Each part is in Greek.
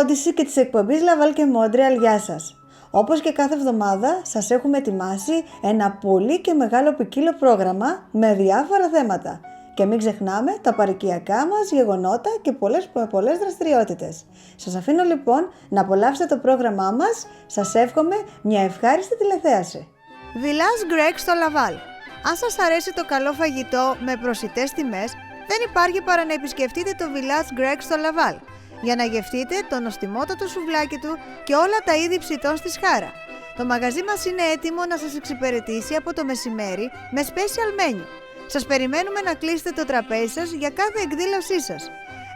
Odyssey και της εκπομπής Laval και Montreal, γεια σας. Όπως και κάθε εβδομάδα, σας έχουμε ετοιμάσει ένα πολύ και μεγάλο ποικίλο πρόγραμμα με διάφορα θέματα. Και μην ξεχνάμε τα παροικιακά μας γεγονότα και πολλές δραστηριότητες. Σας αφήνω λοιπόν να απολαύσετε το πρόγραμμά μας. Σας εύχομαι μια ευχάριστη τηλεθέαση. Village Grec στο Laval. Αν σας αρέσει το καλό φαγητό με προσιτές τιμές, δεν υπάρχει παρά να επισκεφτείτε το Village Grec στο Laval για να γευτείτε το νοστιμότατο σουβλάκι του και όλα τα είδη ψητών στη Σχάρα. Το μαγαζί μας είναι έτοιμο να σας εξυπηρετήσει από το μεσημέρι με special menu. Σας περιμένουμε να κλείσετε το τραπέζι σας για κάθε εκδήλωσή σας.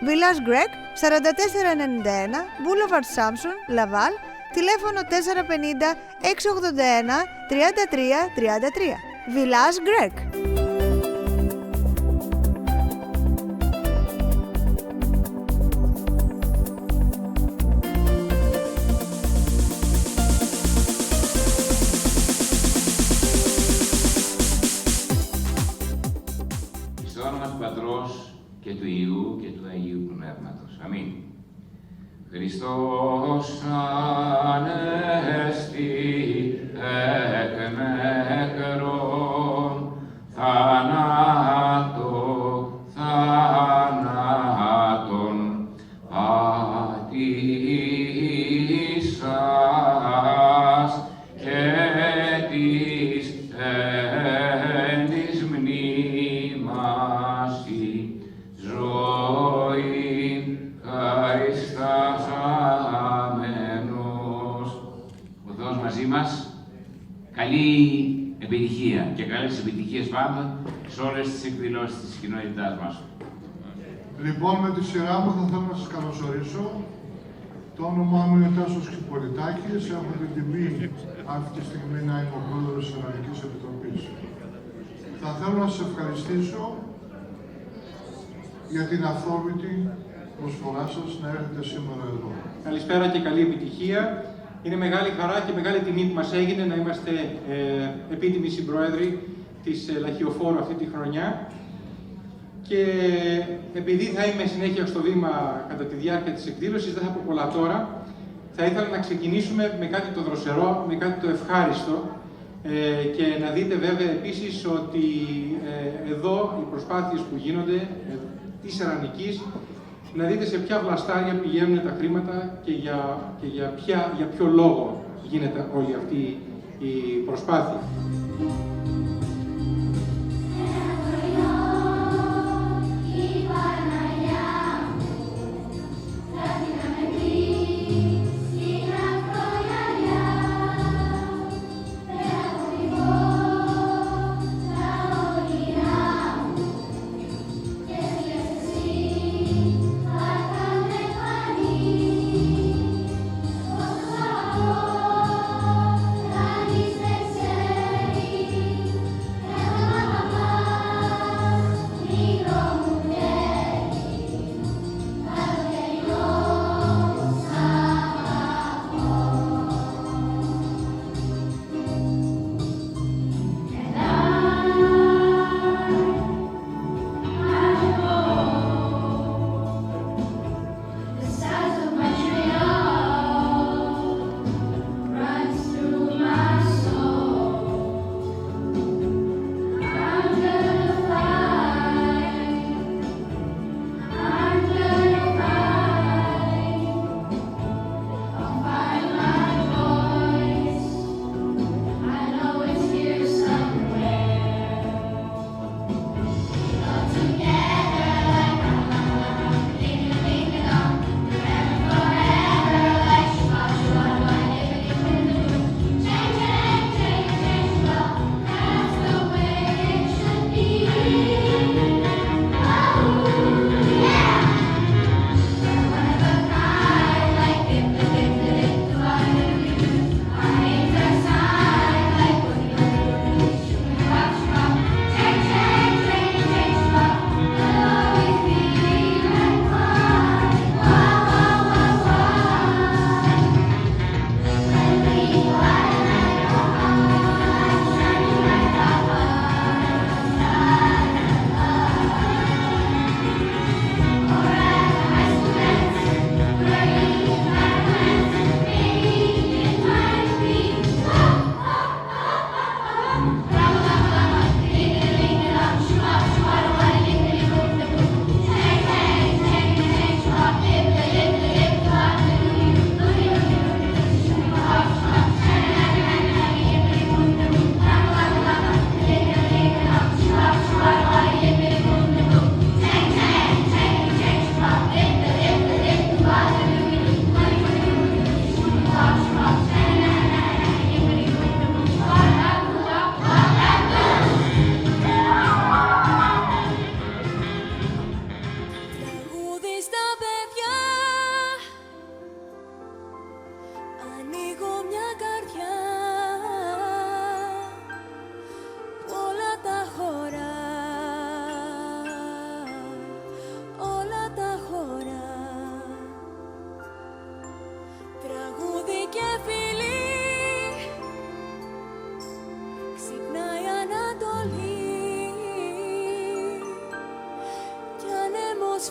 Village Grec, 4491 Boulevard Samson, Laval, τηλέφωνο 450 681 3333. Village Grec. Στο όνομα του Πατρός και του Υιού και του Αγίου Πνεύματος. Αμήν. Χριστός Ανέστη εκ νεκρών, θάνατον πατήσας και της εν της μνήμασι ζωή χαριστάμενος. Ο Θεός μαζί μας. Καλή επιτυχία και καλές επιτυχίες πάντα σε όλες τις εκδηλώσεις της κοινότητάς μας. Λοιπόν, με τη σειρά μου θα θέλω να σας καλωσορίσω. Το όνομά μου είναι Τάσος Χιπολιτάκης. Έχω την τιμή αυτή τη στιγμή να είμαι ο πρόεδρος της Ελληνικής Επιτροπής. Θα θέλω να σας ευχαριστήσω για την αυθόρμητη προσφορά σας να έρθετε σήμερα εδώ. Καλησπέρα και καλή επιτυχία. Είναι μεγάλη χαρά και μεγάλη τιμή που μας έγινε να είμαστε επίτιμοι συμπρόεδροι της Λαχιοφόρου αυτή τη χρονιά. Και επειδή θα είμαι συνέχεια στο βήμα κατά τη διάρκεια της εκδήλωσης, δεν θα πω πολλά τώρα. Θα ήθελα να ξεκινήσουμε με κάτι το δροσερό, με κάτι το ευχάριστο και να δείτε βέβαια επίσης ότι εδώ οι προσπάθειες που γίνονται της Ερανικής, να δείτε σε ποια βλαστάρια πηγαίνουν τα χρήματα και για ποιο λόγο γίνεται όλη αυτή η προσπάθεια.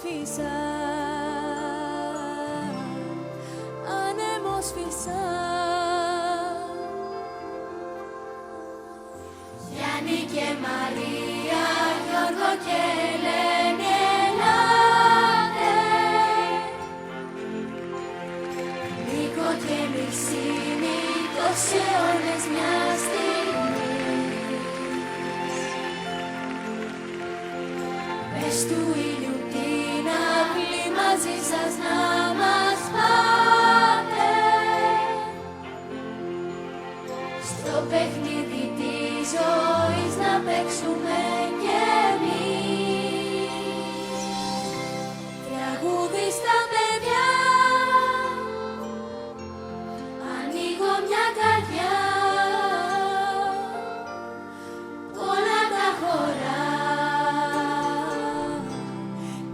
άφησα, άνεμος φύσα. Γιάννη και Μαρία, Γιώργο και Ελένη, ελάτε. Νίκο και Μυρσίνη, τόσοι αιώνες μια στιγμής. Μες του ήλιου την αυλή μαζί σας να μας πάτε. Στο παιχνίδι της ζωής να παίξουμε κι εμείς. Τραγούδι στα παιδιά, ανοίγω μια καρδιά, όλα τα χωρά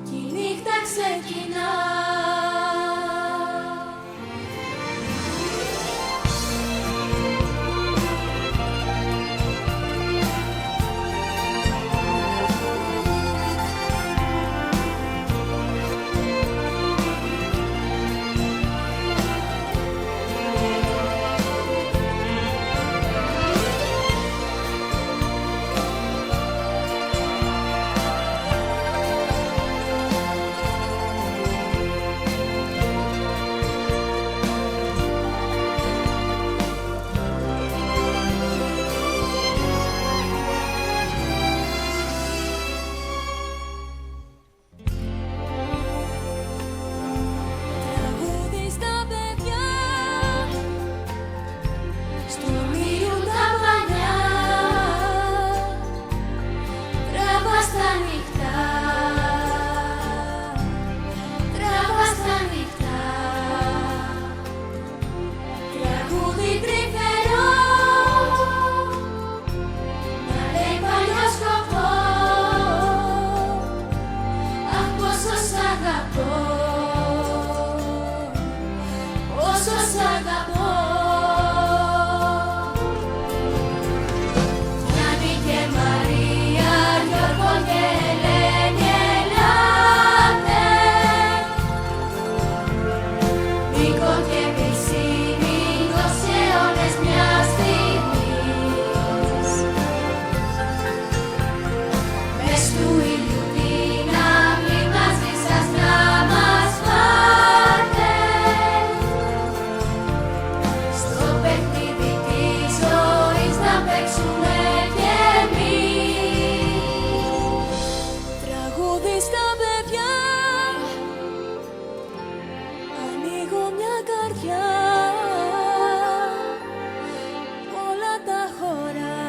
κι η νύχτα ξεκινά. Τραγούδι στα παιδιά, στον ήλιο τα πανιά, τράβα στα νυχτά, τράβα στα νυχτά. Τραγούδι τρυφερό, να λέει παλιό σκοπό, αχ πόσο σ' αγαπώ, όσο σ' αγαπώ. Γιάννη και Μαρία, Γιώργο και Ελένη, ελάτε. Νίκο και Μυρσίνη, τόσοι αιώνες μια στιγμής. Μες του ήλιου την αυλή μαζί σας να μας πάτε. Στο παιχνίδι της ζωής να παίξουμε κι εμείς. Τραγούδι στα παιδιά, ανοίγω μια καρδιά, όλα τα χωρά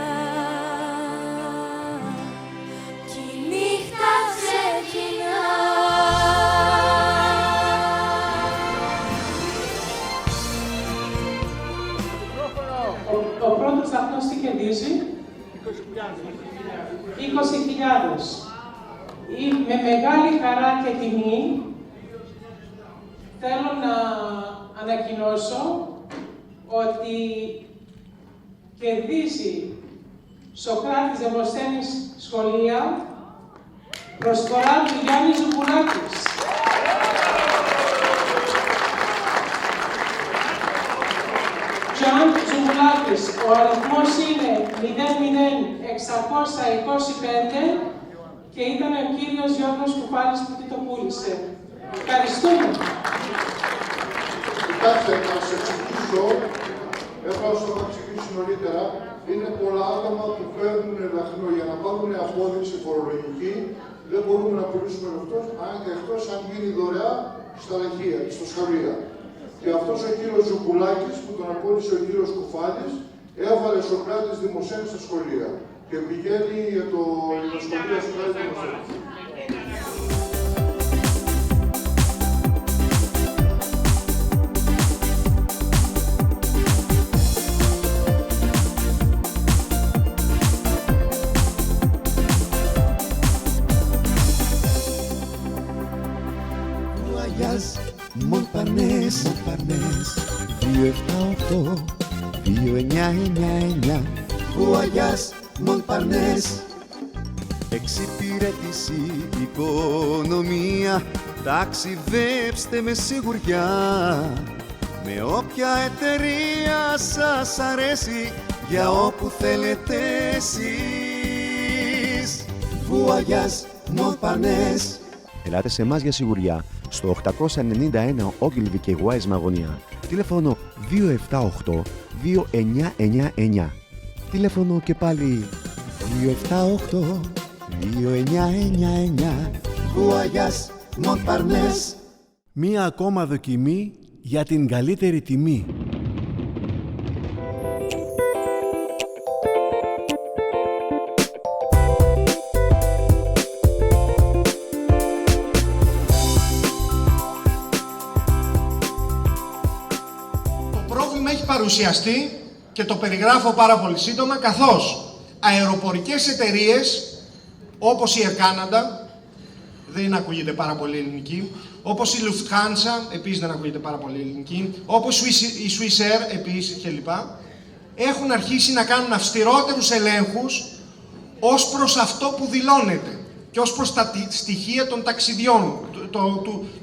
κι η νύχτα ξεκινά. Ο πρώτος σταθμός τι κερδίζει? 20.000. Με μεγάλη χαρά και τιμή θέλω να ανακοινώσω ότι κερδίζει Σωκράτης Δημοσθένης Σχολεία προσφορά του Γιάννη Ζουμπουλάκης. Τζον Ζουμπουλάκης, ο αριθμός είναι 00625 και ήταν ο κύριος Γιώργος Κουφάλης που το πούλησε. Ευχαριστούμε. Κοιτάξτε, να σας εξηγήσω, έχω όσο θα εξηγήσω νωρίτερα, είναι πολλά άτομα που παίρνουν λαχνό για να πάρουν απόδειξη φορολογική. Δεν μπορούμε να πουλήσουμε εκτός αν γίνει δωρεά στα λαχεία και στα σχολεία. Και αυτός ο κύριος Ζουμπουλάκης που τον απόλυσε ο κύριος Κουφάλης έβαλε Σωκράτης Δημοσθένη στα σχολεία και πηγαίνει για το σχολείο Σωκράτης Δημοσθένη. Μοντπανές 278 2999 Γουαγιάς Μοντπανές 677 εξυπηρέτηση, οικονομία. Ταξιδέψτε με σιγουριά, με όποια εταιρεία σας αρέσει, για όπου θέλετε εσείς. Voyage Montparnasse. Ελάτε σε εμάς για σιγουριά στο 891 Ogilvy και Wise Μαγωνία. Τηλέφωνο 278 2999. Τηλέφωνο και πάλι 278 2999. Voyage Montparnasse. Μία ακόμα δοκιμή για την καλύτερη τιμή. Έχει παρουσιαστεί και το περιγράφω πάρα πολύ σύντομα, καθώς αεροπορικές εταιρείες όπως η Air Canada, δεν ακούγεται πάρα πολύ ελληνική, όπως η Lufthansa, επίσης δεν ακούγεται πάρα πολύ ελληνική, όπως η Swiss Air, επίσης κλπ. Έχουν αρχίσει να κάνουν αυστηρότερους ελέγχους ως προς αυτό που δηλώνεται και ως προς τα στοιχεία των ταξιδιών,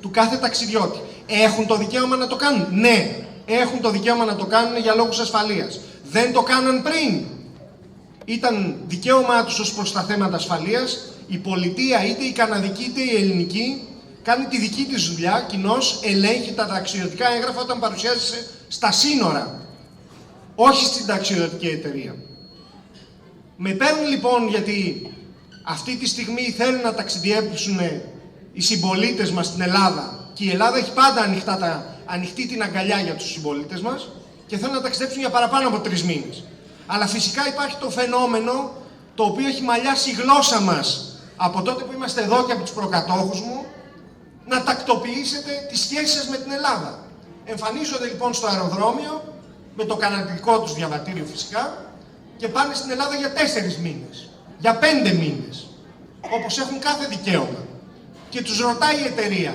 του κάθε ταξιδιώτη. Έχουν το δικαίωμα να το κάνουν? Ναι. Έχουν το δικαίωμα να το κάνουν για λόγους ασφαλείας. Δεν το κάναν πριν. Ήταν δικαίωμά τους ως προς τα θέματα ασφαλείας. Η πολιτεία, είτε η καναδική είτε η ελληνική, κάνει τη δική της δουλειά, κοινώς ελέγχει τα ταξιδιωτικά έγγραφα όταν παρουσιάζεσαι στα σύνορα. Όχι στην ταξιδιωτική εταιρεία. Με παίρνουν λοιπόν γιατί αυτή τη στιγμή θέλουν να ταξιδιέψουν οι συμπολίτες μας στην Ελλάδα και η Ελλάδα έχει πάντα ανοιχτή την αγκαλιά για τους συμπολίτες μας και θέλουν να ταξιδέψουν για παραπάνω από 3 μήνες. Αλλά φυσικά υπάρχει το φαινόμενο το οποίο έχει μαλλιάσει η γλώσσα μας από τότε που είμαστε εδώ και από τους προκατόχους μου, να τακτοποιήσετε τις σχέσεις σας με την Ελλάδα. Εμφανίζονται λοιπόν στο αεροδρόμιο με το καναδικό τους διαβατήριο φυσικά και πάνε στην Ελλάδα για 4 μήνες, για 5 μήνες, όπως έχουν κάθε δικαίωμα. Και τους ρωτάει η εταιρεία.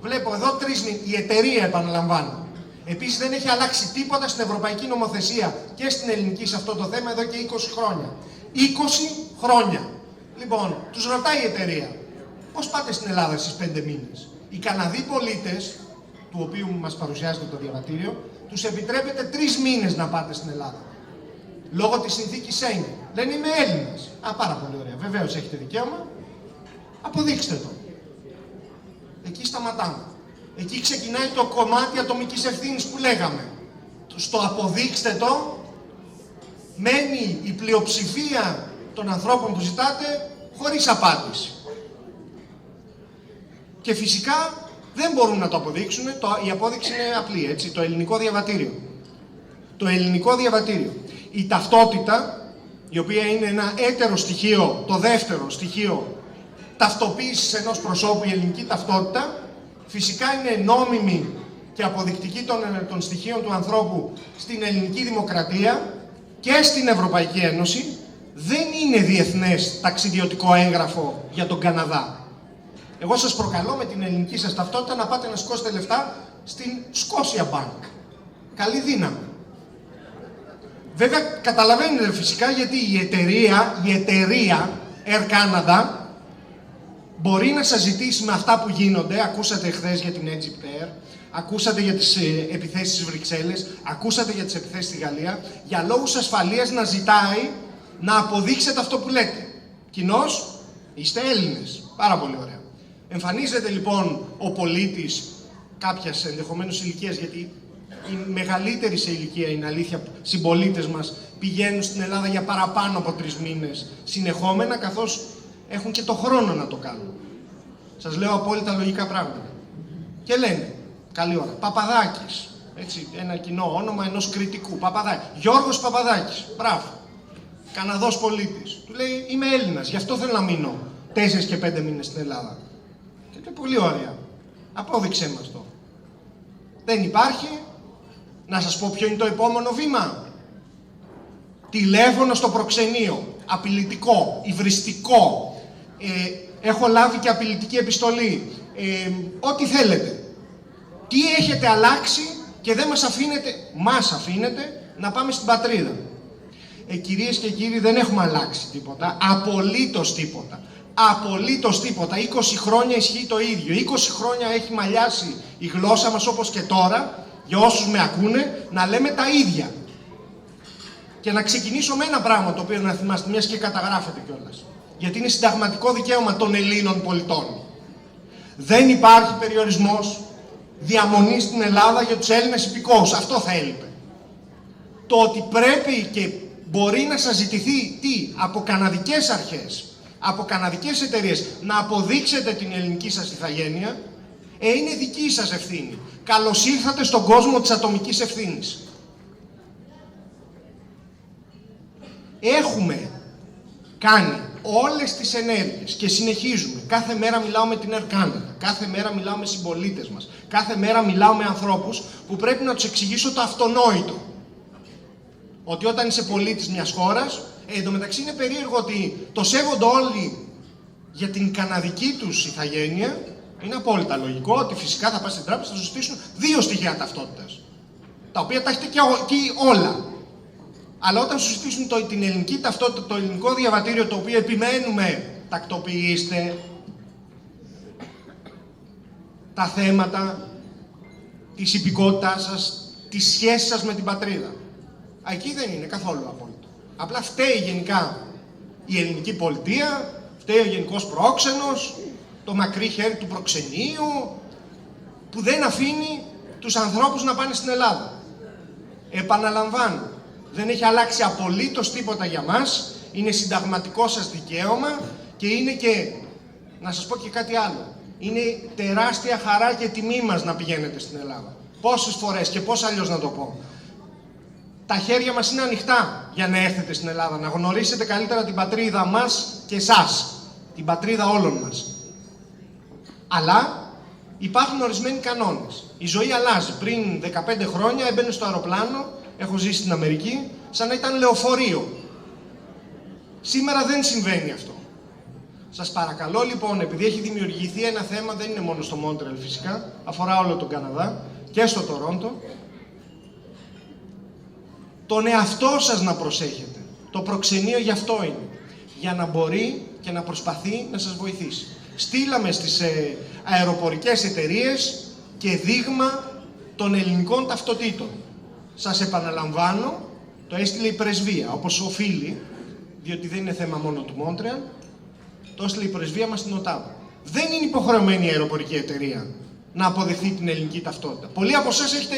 Βλέπω εδώ 3 μήνες. Η εταιρεία, επαναλαμβάνω. Επίσης δεν έχει αλλάξει τίποτα στην ευρωπαϊκή νομοθεσία και στην ελληνική σε αυτό το θέμα εδώ και 20 χρόνια. 20 χρόνια. Λοιπόν, τους ρωτάει η εταιρεία. Πώς πάτε στην Ελλάδα στις 5 μήνες? Οι Καναδοί πολίτες, του οποίου μας παρουσιάζεται το διαβατήριο, τους επιτρέπεται 3 μήνες να πάτε στην Ελλάδα. Λόγω της συνθήκης Σέγγεν. Λένε είμαι Έλληνας. Πάρα πολύ ωραία. Βεβαίως έχετε δικαίωμα. Αποδείξτε το. Εκεί σταματάμε. Εκεί ξεκινάει το κομμάτι ατομικής ευθύνης που λέγαμε. Στο αποδείξτε το, μένει η πλειοψηφία των ανθρώπων που ζητάτε χωρίς απάντηση. Και φυσικά δεν μπορούν να το αποδείξουν, η απόδειξη είναι απλή, έτσι, το ελληνικό διαβατήριο. Το ελληνικό διαβατήριο. Η ταυτότητα, η οποία είναι ένα έτερο στοιχείο, το δεύτερο στοιχείο ταυτοποίησης ενός προσώπου, η ελληνική ταυτότητα, φυσικά είναι νόμιμη και αποδεικτική των στοιχείων του ανθρώπου στην ελληνική δημοκρατία και στην Ευρωπαϊκή Ένωση, δεν είναι διεθνές ταξιδιωτικό έγγραφο για τον Καναδά. Εγώ σας προκαλώ με την ελληνική σας ταυτότητα να πάτε να σηκώσετε λεφτά στην Scotia Bank. Καλή δύναμη. Βέβαια καταλαβαίνετε φυσικά γιατί η εταιρεία Air Canada μπορεί να σας ζητήσει με αυτά που γίνονται. Ακούσατε χθες για την Egypt Air, ακούσατε για τις επιθέσεις στις Βρυξέλλες, ακούσατε για τις επιθέσεις στη Γαλλία, για λόγους ασφαλείας να ζητάει να αποδείξετε αυτό που λέτε. Κοινώς είστε Έλληνες. Πάρα πολύ ωραία. Εμφανίζεται λοιπόν ο πολίτης κάποιας ενδεχομένως ηλικίας, γιατί οι μεγαλύτεροι σε ηλικία, είναι αλήθεια, συμπολίτες μας πηγαίνουν στην Ελλάδα για παραπάνω από 3 μήνες συνεχόμενα, καθώς έχουν και το χρόνο να το κάνουν. Σας λέω απόλυτα λογικά πράγματα. Και λένε, καλή ώρα, Παπαδάκης, έτσι, ένα κοινό όνομα ενός κριτικού, Παπαδάκη. Γιώργος Παπαδάκης, μπράβο. Καναδός πολίτης. Του λέει, είμαι Έλληνας, γι' αυτό θέλω να μείνω 4 και 5 μήνες στην Ελλάδα. Και λέει, πολύ ωραία. Απόδειξέ μας το. Δεν υπάρχει. Να σας πω ποιο είναι το επόμενο βήμα. Τηλέφωνο στο προξενείο. Απειλητικό, υβριστικό. Έχω λάβει και απειλητική επιστολή. Ό,τι θέλετε. Τι έχετε αλλάξει και δεν μας αφήνετε να πάμε στην πατρίδα. Κυρίες και κύριοι, δεν έχουμε αλλάξει τίποτα. Απολύτως τίποτα. Απολύτως τίποτα. 20 χρόνια ισχύει το ίδιο. 20 χρόνια έχει μαλλιάσει η γλώσσα μας όπως και τώρα, για όσους με ακούνε, να λέμε τα ίδια. Και να ξεκινήσω με ένα πράγμα το οποίο να θυμάστε, μιας και καταγράφεται κιόλας. Γιατί είναι συνταγματικό δικαίωμα των Ελλήνων πολιτών. Δεν υπάρχει περιορισμός διαμονής στην Ελλάδα για τους Έλληνες υπηκόους. Αυτό θα έλειπε. Το ότι πρέπει και μπορεί να σας ζητηθεί από καναδικές αρχές, από καναδικές εταιρείες να αποδείξετε την ελληνική σας ηθαγένεια, είναι δική σας ευθύνη. Καλώς ήρθατε στον κόσμο της ατομικής ευθύνης. Έχουμε κάνει όλες τις ενέργειες και συνεχίζουμε. Κάθε μέρα μιλάω με την Air Canada, κάθε μέρα μιλάω με συμπολίτες μας, κάθε μέρα μιλάω με ανθρώπους που πρέπει να τους εξηγήσω το αυτονόητο. Ότι όταν είσαι πολίτης μιας χώρας, εντωμεταξύ είναι περίεργο ότι το σέβονται όλοι για την καναδική τους ηθαγένεια. Είναι απόλυτα λογικό ότι φυσικά θα πας στην τράπεζα, θα σου ζητήσουν 2 στοιχεία ταυτότητας, τα οποία τα έχετε και όλα. Αλλά όταν σου ζητήσουν την ελληνική ταυτότητα, το ελληνικό διαβατήριο, το οποίο επιμένουμε, τακτοποιήστε τα θέματα της υπηκότητάς σας, της σχέσης σας με την πατρίδα. Εκεί δεν είναι καθόλου απόλυτο. Απλά φταίει γενικά η ελληνική πολιτεία, φταίει ο γενικός πρόξενος, το μακρύ χέρι του προξενείου, που δεν αφήνει τους ανθρώπους να πάνε στην Ελλάδα. Επαναλαμβάνω, δεν έχει αλλάξει απολύτως τίποτα για μας, είναι συνταγματικό σας δικαίωμα και είναι και, να σας πω και κάτι άλλο, είναι τεράστια χαρά και τιμή μας να πηγαίνετε στην Ελλάδα. Πόσες φορές και πώς αλλιώς να το πω. Τα χέρια μας είναι ανοιχτά για να έρθετε στην Ελλάδα, να γνωρίσετε καλύτερα την πατρίδα μας και εσάς, την πατρίδα όλων μας. Αλλά υπάρχουν ορισμένοι κανόνες. Η ζωή αλλάζει. Πριν 15 χρόνια έμπαινε στο αεροπλάνο, έχω ζήσει στην Αμερική, σαν να ήταν λεωφορείο. Σήμερα δεν συμβαίνει αυτό. Σας παρακαλώ λοιπόν, επειδή έχει δημιουργηθεί ένα θέμα, δεν είναι μόνο στο Μόντρεαλ φυσικά, αφορά όλο τον Καναδά και στο Τορόντο, τον εαυτό σας να προσέχετε. Το προξενείο γι' αυτό είναι. Για να μπορεί και να προσπαθεί να σας βοηθήσει. Στείλαμε στις αεροπορικές εταιρείες και δείγμα των ελληνικών ταυτοτήτων. Σας επαναλαμβάνω, το έστειλε η πρεσβεία, όπως οφείλει, διότι δεν είναι θέμα μόνο του Μόντρεαλ, το έστειλε η πρεσβεία μας στην Οτάβα. Δεν είναι υποχρεωμένη η αεροπορική εταιρεία να αποδεχθεί την ελληνική ταυτότητα. Πολλοί από εσάς έχετε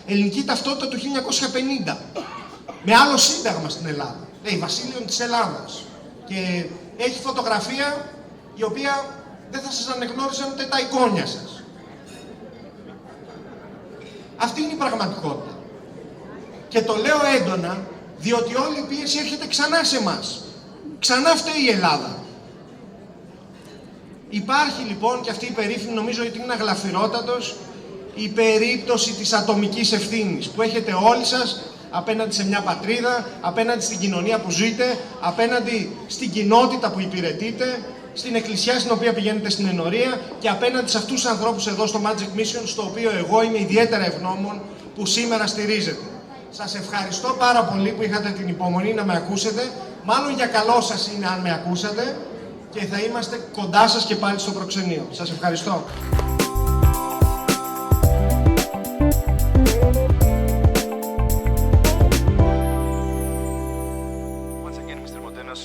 ελληνική ταυτότητα του 1950, με άλλο σύνταγμα στην Ελλάδα. Λέει Βασίλειον της Ελλάδας. Και έχει φωτογραφία η οποία δεν θα σας ανεγνώρισαν ούτε τα εικόνια σας. Αυτή είναι η πραγματικότητα. Και το λέω έντονα, διότι όλη η πίεση έρχεται ξανά σε εμάς. Ξανά φταίει η Ελλάδα. Υπάρχει λοιπόν και αυτή η περίφημη, νομίζω ότι είναι αγλαφυρότατος, η περίπτωση της ατομικής ευθύνης που έχετε όλοι σας απέναντι σε μια πατρίδα, απέναντι στην κοινωνία που ζείτε, απέναντι στην κοινότητα που υπηρετείτε, στην εκκλησιά στην οποία πηγαίνετε στην ενορία και απέναντι σε αυτούς τους ανθρώπους εδώ στο Magic Mission, στο οποίο εγώ είμαι ιδιαίτερα ευγνώμων που σήμερα στηρίζετε. Σας ευχαριστώ πάρα πολύ που είχατε την υπομονή να με ακούσετε. Μάλλον για καλό σας είναι αν με ακούσατε και θα είμαστε κοντά σας και πάλι στο προξενείο. Σας ευχαριστώ.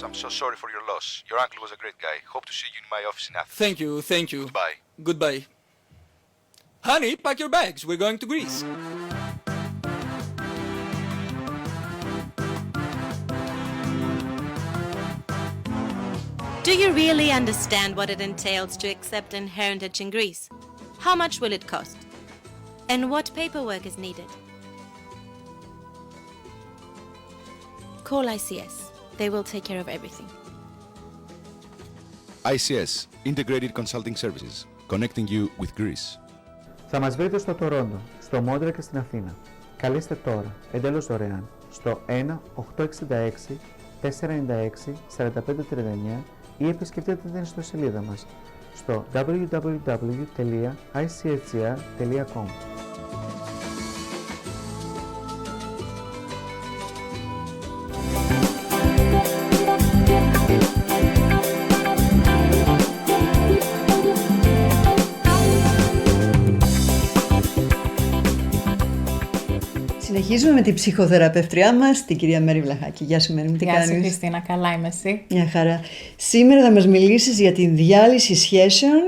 I'm so sorry for your loss. Your uncle was a great guy. Hope to see you in my office in Athens. Thank you, thank you. Goodbye. Goodbye. Honey, pack your bags. We're going to Greece. Do you really understand what it entails to accept an heritage in Greece? How much will it cost? And what paperwork is needed? Call ICS. They will take care of everything. ICS, Integrated Consulting Services, connecting you with Greece. Θα μας βρείτε στο Τορόντο, στο Μόντρεαλ και στην Αθήνα. Καλείστε τώρα, εντελώς δωρεάν, στο 1-866-496-4539 ή επισκεφτείτε την ιστοσελίδα μας στο www.icsgr.com. Συνεχίζουμε με την ψυχοθεραπευτριά μας, την κυρία Μέρη Βλαχάκη. Γεια σου Μέρη μου, τι κάνεις? Γεια σου Χριστίνα, καλά είμαι εσύ? Μια χαρά. Σήμερα θα μας μιλήσεις για την διάλυση σχέσεων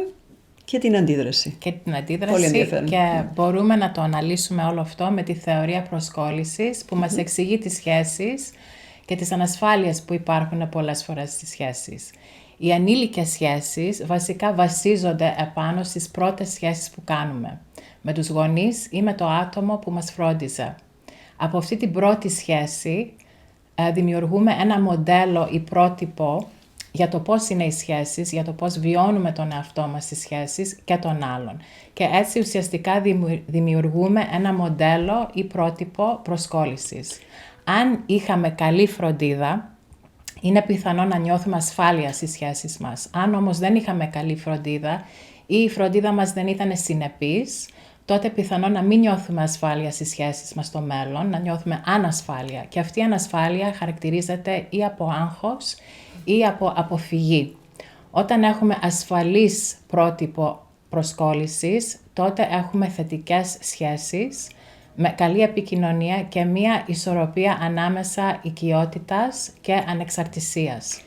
και την αντίδραση. Και την αντίδραση. Πολύ ενδιαφέρον. Και μπορούμε να το αναλύσουμε όλο αυτό με τη θεωρία προσκόλλησης που μας εξηγεί τις σχέσεις και τις ανασφάλειες που υπάρχουν πολλές φορές στις σχέσεις. Οι ανήλικες σχέσεις βασικά βασίζονται επάνω στις πρώτες σχέσεις που κάνουμε. Με τους γονείς ή με το άτομο που μας φρόντιζε. Από αυτή την πρώτη σχέση δημιουργούμε ένα μοντέλο ή πρότυπο για το πώς είναι οι σχέσεις, για το πώς βιώνουμε τον εαυτό μας στις σχέσεις και τον άλλον. Και έτσι ουσιαστικά δημιουργούμε ένα μοντέλο ή πρότυπο προσκόλλησης. Αν είχαμε καλή φροντίδα, είναι πιθανό να νιώθουμε ασφάλεια στις σχέσεις μας. Αν όμως δεν είχαμε καλή φροντίδα ή η φροντίδα μας δεν ήταν συνεπής, τότε πιθανό να μην νιώθουμε ασφάλεια στις σχέσεις μας στο μέλλον, να νιώθουμε ανασφάλεια. Και αυτή η ανασφάλεια χαρακτηρίζεται ή από άγχος ή από αποφυγή. Όταν έχουμε ασφαλής πρότυπο προσκόλλησης, τότε έχουμε θετικές σχέσεις, με καλή επικοινωνία και μία ισορροπία ανάμεσα οικειότητας και ανεξαρτησίας.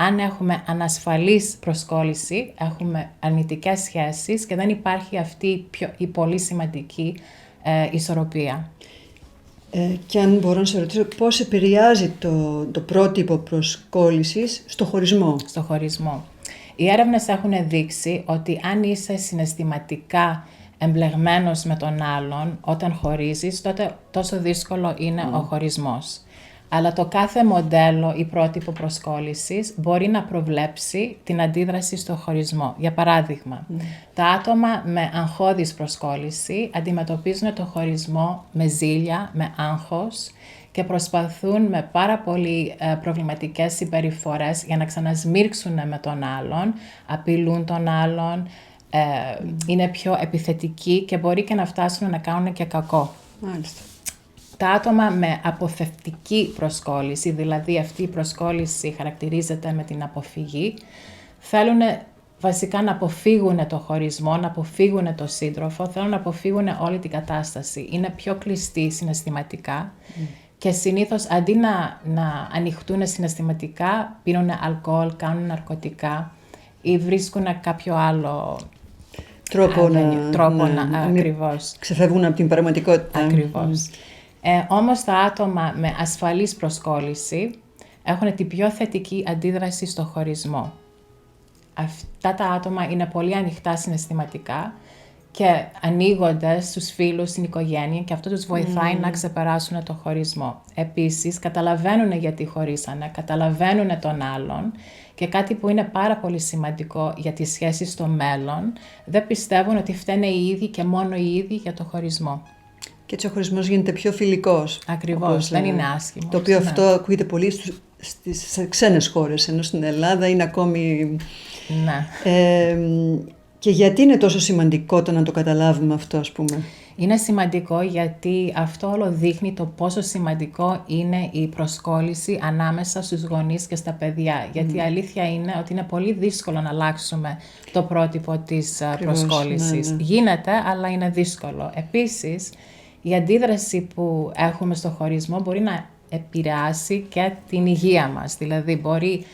Αν έχουμε ανασφαλής προσκόλληση, έχουμε αρνητικές σχέσεις και δεν υπάρχει αυτή η πολύ σημαντική ισορροπία. Και αν μπορώ να σε ρωτήσω πώς επηρεάζει το πρότυπο προσκόλλησης στο χωρισμό. Στο χωρισμό. Οι έρευνες έχουν δείξει ότι αν είσαι συναισθηματικά εμπλεγμένος με τον άλλον όταν χωρίζεις, τότε τόσο δύσκολο είναι ο χωρισμός. Αλλά το κάθε μοντέλο ή πρότυπο προσκόλλησης μπορεί να προβλέψει την αντίδραση στο χωρισμό. Για παράδειγμα, τα άτομα με αγχώδης προσκόλληση αντιμετωπίζουν το χωρισμό με ζήλια, με άγχος και προσπαθούν με πάρα πολύ προβληματικές συμπεριφορές για να ξανασμίξουν με τον άλλον, απειλούν τον άλλον, είναι πιο επιθετικοί και μπορεί και να φτάσουν να κάνουν και κακό. Μάλιστα. Τα άτομα με αποφευτική προσκόλληση, δηλαδή αυτή η προσκόλληση χαρακτηρίζεται με την αποφυγή, θέλουν βασικά να αποφύγουν το χωρισμό, να αποφύγουν το σύντροφο, θέλουν να αποφύγουν όλη την κατάσταση. Είναι πιο κλειστοί συναισθηματικά και συνήθως αντί να ανοιχτούν συναισθηματικά, πίνουν αλκοόλ, κάνουν ναρκωτικά ή βρίσκουν κάποιο άλλο τρόπο να ακριβώς. Ξεφεύγουν από την πραγματικότητα. Ακριβώς. Όμως τα άτομα με ασφαλής προσκόλληση έχουν την πιο θετική αντίδραση στο χωρισμό. Αυτά τα άτομα είναι πολύ ανοιχτά συναισθηματικά και ανοίγονται στους φίλους, στην οικογένεια και αυτό τους βοηθάει να ξεπεράσουν το χωρισμό. Επίσης, καταλαβαίνουν γιατί χωρίσανε, καταλαβαίνουν τον άλλον και κάτι που είναι πάρα πολύ σημαντικό για τις σχέσεις στο μέλλον, δεν πιστεύουν ότι φταίνε οι ίδιοι και μόνο οι ίδιοι για το χωρισμό. Και έτσι ο χωρισμός γίνεται πιο φιλικός. Ακριβώς, δεν είναι άσχημος. Το οποίο αυτό ακούγεται πολύ στις ξένες χώρες, ενώ στην Ελλάδα είναι ακόμη... Ναι. Και γιατί είναι τόσο σημαντικό το να το καταλάβουμε αυτό, ας πούμε? Είναι σημαντικό γιατί αυτό όλο δείχνει το πόσο σημαντικό είναι η προσκόλληση ανάμεσα στους γονείς και στα παιδιά. Γιατί η αλήθεια είναι ότι είναι πολύ δύσκολο να αλλάξουμε το πρότυπο της προσκόλλησης. Ναι. Γίνεται, αλλά είναι δύσκολο. Επίσης, η αντίδραση που έχουμε στο χωρισμό μπορεί να επηρεάσει και την υγεία μας. Δηλαδή, μπορεί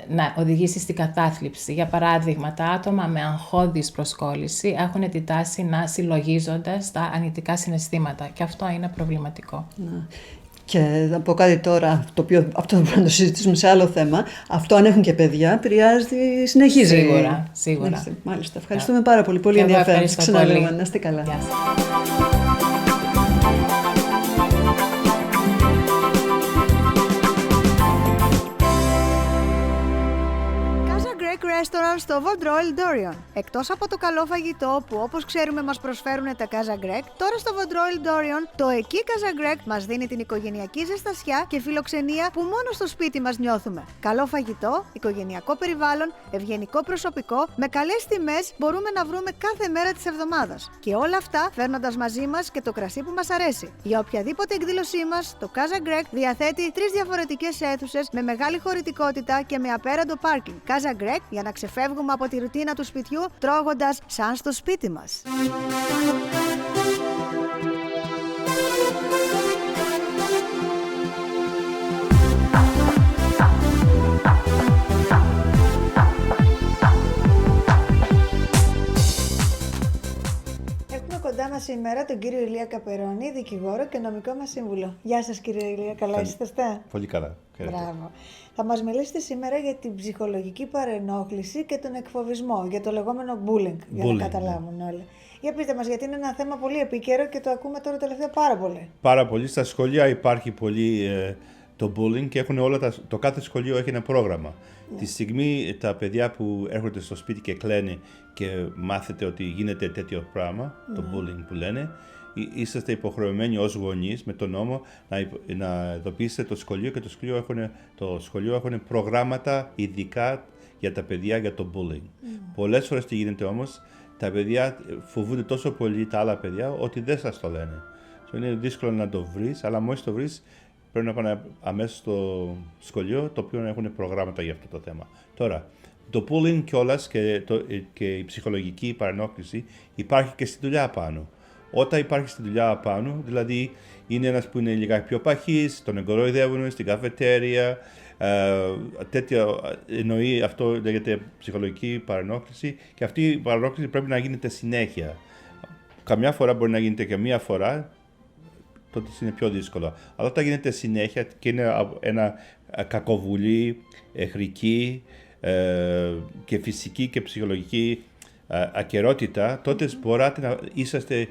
να οδηγήσει στην κατάθλιψη. Για παράδειγμα, τα άτομα με αγχώδης προσκόλληση έχουν τη τάση να συλλογίζονται στα αρνητικά συναισθήματα και αυτό είναι προβληματικό. Και να πω κάτι τώρα, αυτό θα μπορούμε να το συζητήσουμε σε άλλο θέμα. Αυτό αν έχουν και παιδιά, επηρεάζει, συνεχίζει. Σίγουρα. Μάλιστα. Ευχαριστούμε πάρα πολύ. Πολύ ενδιαφέρον. Ξαναλέμε. Να είστε καλά. Γεια σας. Restaurant στο Vaudreuil Dorion. Εκτός από το καλό φαγητό που όπως ξέρουμε μας προσφέρουν τα Casa Grec, τώρα στο Vaudreuil Dorion το εκεί Casa Grec μας δίνει την οικογενειακή ζεστασιά και φιλοξενία που μόνο στο σπίτι μας νιώθουμε. Καλό φαγητό, οικογενειακό περιβάλλον, ευγενικό προσωπικό, με καλές τιμές μπορούμε να βρούμε κάθε μέρα της εβδομάδας. Και όλα αυτά φέρνοντας μαζί μας και το κρασί που μας αρέσει. Για οποιαδήποτε εκδήλωσή μας, το Casa Grec διαθέτει 3 διαφορετικές αίθουσες με μεγάλη χωρητικότητα και με απέραντο πάρκινγκ. Casa Grec για να ξεφεύγουμε από τη ρουτίνα του σπιτιού τρώγοντας σαν στο σπίτι μας. σήμερα τον κύριο Ηλία Καπερώνη, δικηγόρο και νομικό μας σύμβουλο. Γεια σας κύριε Ηλία, καλά είσαστε? Πολύ καλά. Μπράβο. Θα μας μιλήσετε σήμερα για την ψυχολογική παρενόχληση και τον εκφοβισμό, για το λεγόμενο bullying, για να καταλάβουν όλοι. Για πείτε μας, γιατί είναι ένα θέμα πολύ επίκαιρο και το ακούμε τώρα τελευταία πάρα πολύ. Πάρα πολύ. Στα σχολεία υπάρχει πολύ το bullying και έχουν το κάθε σχολείο έχει ένα πρόγραμμα. Ναι. Τη στιγμή τα παιδιά που έρχονται στο σπίτι και κλαίνε και μάθετε ότι γίνεται τέτοιο πράγμα, το bullying που λένε, είσαστε υποχρεωμένοι ως γονείς με τον νόμο να ειδοποιήσετε το σχολείο και το σχολείο έχουν προγράμματα ειδικά για τα παιδιά για το bullying. Πολλές φορές τι γίνεται όμως, τα παιδιά φοβούνται τόσο πολύ τα άλλα παιδιά ότι δεν σας το λένε. Είναι δύσκολο να το βρεις, αλλά μόλις το βρεις πρέπει να πάνε αμέσως στο σχολείο, το οποίο έχουν προγράμματα για αυτό το θέμα. Τώρα, το bullying κιόλας και η ψυχολογική παρενόχληση υπάρχει και στη δουλειά πάνω. Όταν υπάρχει στη δουλειά πάνω, δηλαδή είναι ένας που είναι λιγάκι πιο παχής, τον εγκοροϊδεύουν στην καφετέρια, τέτοιο εννοεί, αυτό λέγεται ψυχολογική παρενόχληση και αυτή η παρενόχληση πρέπει να γίνεται συνέχεια. Καμιά φορά μπορεί να γίνεται και μία φορά, τότε είναι πιο δύσκολο. Αλλά όταν γίνεται συνέχεια και είναι ένα κακοβουλή, εχρική και φυσική και ψυχολογική ακερότητα, τότε μπορείτε να είσαστε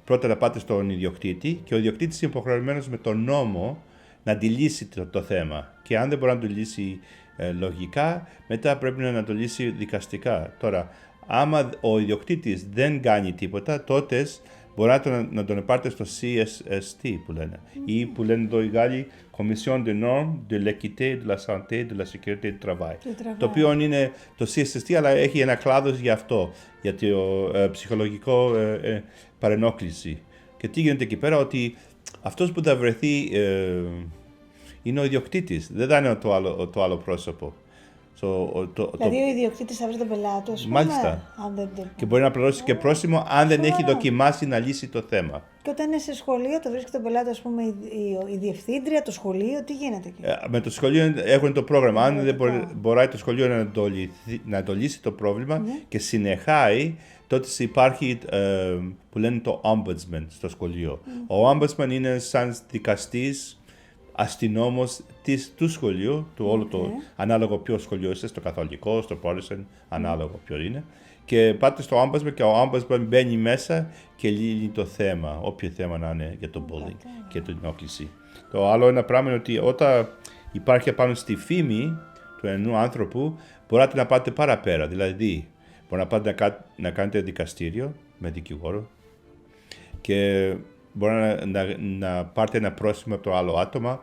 πρώτα να πάτε στον ιδιοκτήτη και ο ιδιοκτήτης είναι υποχρεωμένος με τον νόμο να αντιλύσει το θέμα. Και αν δεν μπορεί να το λύσει λογικά, μετά πρέπει να το λύσει δικαστικά. Τώρα, άμα ο ιδιοκτήτης δεν κάνει τίποτα, τότε μπορείτε να τον πάρετε στο CSST που λένε, ή που λένε εδώ οι Γάλλοι Commission des normes de l'équité, de la santé, de la sécurité du travail. Το οποίο είναι το CSST, αλλά έχει ένα κλάδος για αυτό, για το ψυχολογικό παρενόχληση. Και τι γίνεται εκεί πέρα, ότι αυτός που θα βρεθεί είναι ο ιδιοκτήτης, δεν θα είναι το άλλο πρόσωπο. Δηλαδή ο ιδιοκτήτης θα βρει τον πελάτη, ας πούμε. Μάλιστα. Και μπορεί να πληρώσει και πρόστιμο αν δεν έχει δοκιμάσει να λύσει το θέμα. Και όταν είναι σε σχολείο, το βρίσκει τον πελάτη, ας πούμε, η διευθύντρια, το σχολείο, τι γίνεται εκεί? Με το σχολείο έχουν το πρόγραμμα. Αν δεν μπορεί το σχολείο να το λύσει το πρόβλημα και συνεχάει, τότε υπάρχει που λένε το ombudsman στο σχολείο. Ο ombudsman είναι σαν δικαστής, αστυνόμος του σχολείου, ανάλογο ποιο σχολείο είσαι, στο καθολικό, στο Protestant, ανάλογο ποιο είναι. Και πάτε στο ombudsman και ο ombudsman μπαίνει μέσα και λύνει το θέμα, όποιο θέμα να είναι για το bullying και την ενόχληση. Το άλλο ένα πράγμα είναι ότι όταν υπάρχει απάνω στη φήμη του ενού άνθρωπου, μπορείτε να πάτε παραπέρα. Δηλαδή, μπορείτε να πάτε να κάνετε δικαστήριο με δικηγόρο και μπορεί να πάρετε ένα πρόστιμο από το άλλο άτομα,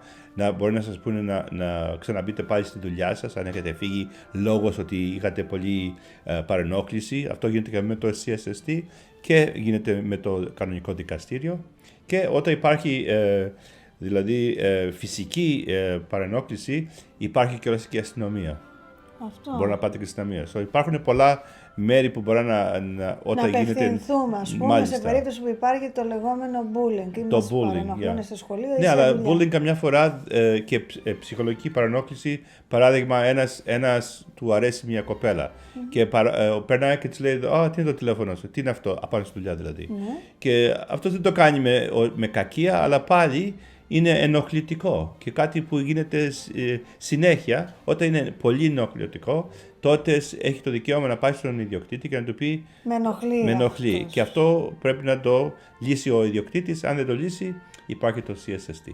μπορεί να σας πούνε να ξαναμπείτε πάλι στη δουλειά σας, αν έχετε φύγει λόγω ότι είχατε πολύ παρενόχληση. Αυτό γίνεται και με το CSST και γίνεται με το κανονικό δικαστήριο. Και όταν υπάρχει δηλαδή φυσική παρενόχληση, υπάρχει και όλες και η αστυνομία. Αυτό. Μπορεί να πάτε και στην αστυνομία. Υπάρχουν πολλά μέρη που μπορεί να απευθυνθούμε, ας πούμε, μάλιστα, σε περίπτωση που υπάρχει το λεγόμενο bullying. Ή το bullying, στο σχολείο, ναι, αλλά bullying καμιά φορά και ψυχολογική παρενόχληση. Παράδειγμα, ένας του αρέσει μια κοπέλα και περνάει και της λέει τι είναι το τηλέφωνο σου, τι είναι αυτό, απάνω στη δουλειά δηλαδή. Και αυτό δεν το κάνει με κακία, αλλά πάλι είναι ενοχλητικό και κάτι που γίνεται συνέχεια. Όταν είναι πολύ ενοχλητικό, τότε έχει το δικαίωμα να πάει στον ιδιοκτήτη και να του πει με ενοχλεί. Και αυτό πρέπει να το λύσει ο ιδιοκτήτης. Αν δεν το λύσει, υπάρχει το CSST.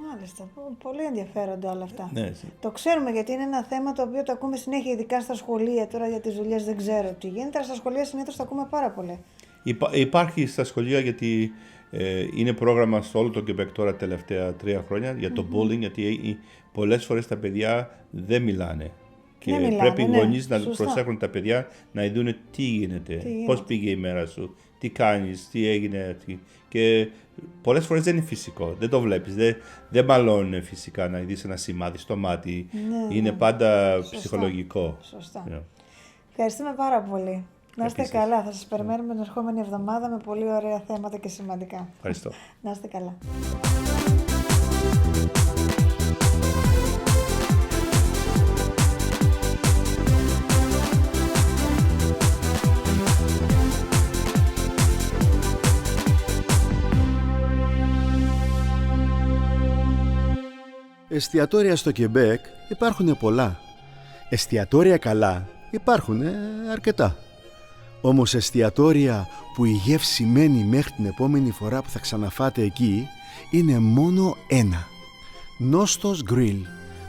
Μάλιστα. Πολύ ενδιαφέρονται όλα αυτά. Ναι. Το ξέρουμε γιατί είναι ένα θέμα το οποίο το ακούμε συνέχεια, ειδικά στα σχολεία. Τώρα για τις δουλειές δεν ξέρω τι γίνεται, αλλά στα σχολεία συνήθως το ακούμε πάρα πολύ. Υπάρχει στα σχολεία γιατί είναι πρόγραμμα σε όλο το Quebec τώρα τελευταία 3 χρόνια για το bullying, γιατί πολλές φορές τα παιδιά δεν μιλάνε. Και πρέπει οι γονείς να προσέχουν τα παιδιά να δουν τι γίνεται, πώς πήγε η μέρα σου, τι κάνεις, τι έγινε. Και πολλές φορές δεν είναι φυσικό, δεν το βλέπεις, δεν μαλώνει φυσικά να δεις ένα σημάδι στο μάτι. Είναι πάντα ψυχολογικό. Σωστά. Ευχαριστούμε πάρα πολύ. Να είστε καλά. Θα σας περιμένουμε την ερχόμενη εβδομάδα με πολύ ωραία θέματα και σημαντικά. Ευχαριστώ. Να είστε καλά. Εστιατόρια στο Κεμπέκ υπάρχουν πολλά. Εστιατόρια καλά υπάρχουν αρκετά. Όμως εστιατόρια που η γεύση μένει μέχρι την επόμενη φορά που θα ξαναφάτε εκεί είναι μόνο ένα. Νόστος Γκριλ.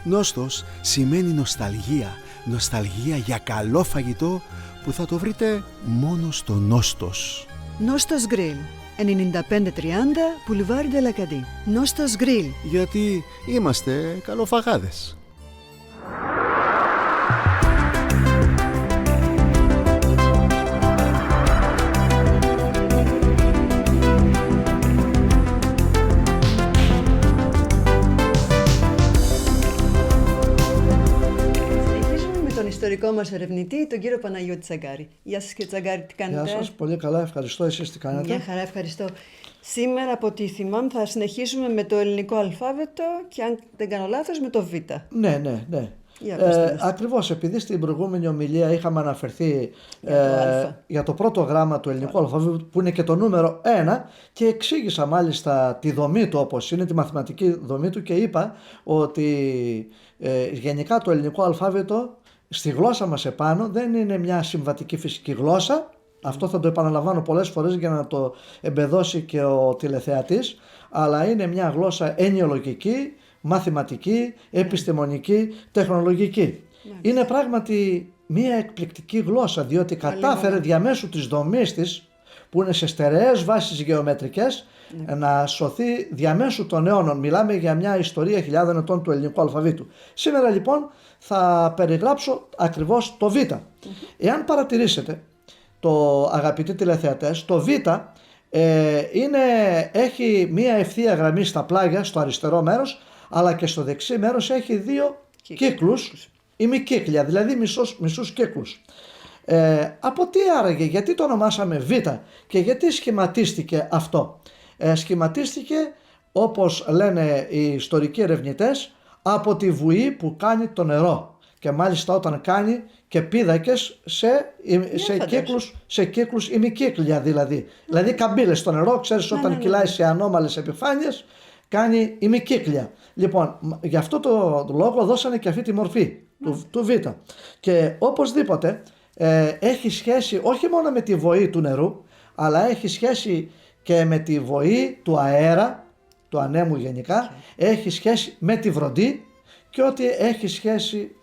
Νόστος σημαίνει νοσταλγία. Νοσταλγία για καλό φαγητό που θα το βρείτε μόνο στο Νόστος. Νόστος Γκριλ. 9530 Boulevard de l'Acadie. Νόστος Γκριλ. Γιατί είμαστε καλοφαγάδες. Ιστορικό μας ερευνητή, τον κύριο Παναγιώτη Τσαγκάρη. Γεια σας κύριε Τσαγκάρη, τι κάνετε? Γεια σας, πολύ καλά, ευχαριστώ. Εσείς τι κάνετε? Μια χαρά, ευχαριστώ. Σήμερα από ό,τι θυμάμαι θα συνεχίσουμε με το ελληνικό αλφάβητο και αν δεν κάνω λάθος με το Β. Ναι. Ακριβώς, επειδή στην προηγούμενη ομιλία είχαμε αναφερθεί για το πρώτο γράμμα του ελληνικού αλφαβήτου που είναι και το νούμερο 1 και εξήγησα μάλιστα τη δομή του όπως είναι, τη μαθηματική δομή του και είπα ότι γενικά το ελληνικό αλφάβητο στη γλώσσα μας επάνω δεν είναι μια συμβατική φυσική γλώσσα. Αυτό θα το επαναλαμβάνω πολλές φορές για να το εμπεδώσει και ο τηλεθεατής, αλλά είναι μια γλώσσα ενιολογική, μαθηματική, επιστημονική, τεχνολογική. Είναι πράγματι μια εκπληκτική γλώσσα, διότι κατάφερε διαμέσου της δομής της, που είναι σε στερεές βάσεις γεωμετρικές, να σωθεί διαμέσου των αιώνων. Μιλάμε για μια ιστορία χιλιάδων ετών του ελληνικού αλφαβήτου. Σήμερα λοιπόν θα περιγράψω ακριβώς το Β. Εάν παρατηρήσετε, το αγαπητοί τηλεθεατές, το Β έχει μία ευθεία γραμμή στα πλάγια, στο αριστερό μέρος, αλλά και στο δεξί μέρος έχει δύο κύκλους, ημικύκλια, δηλαδή μισούς κύκλους. Από τι άραγε, γιατί το ονομάσαμε Β και γιατί σχηματίστηκε αυτό? Σχηματίστηκε, όπως λένε οι ιστορικοί ερευνητές, από τη βουή που κάνει το νερό και μάλιστα όταν κάνει και πίδακες σε κύκλους ημικύκλια δηλαδή καμπύλες στο νερό, ξέρεις όταν κυλάει σε ανώμαλες επιφάνειες κάνει ημικύκλια. Λοιπόν, γι' αυτό το λόγο δώσανε και αυτή τη μορφή του Β και οπωσδήποτε έχει σχέση όχι μόνο με τη βοή του νερού, αλλά έχει σχέση και με τη βοή του αέρα, του ανέμου γενικά, έχει σχέση με τη βροντή και ότι έχει σχέση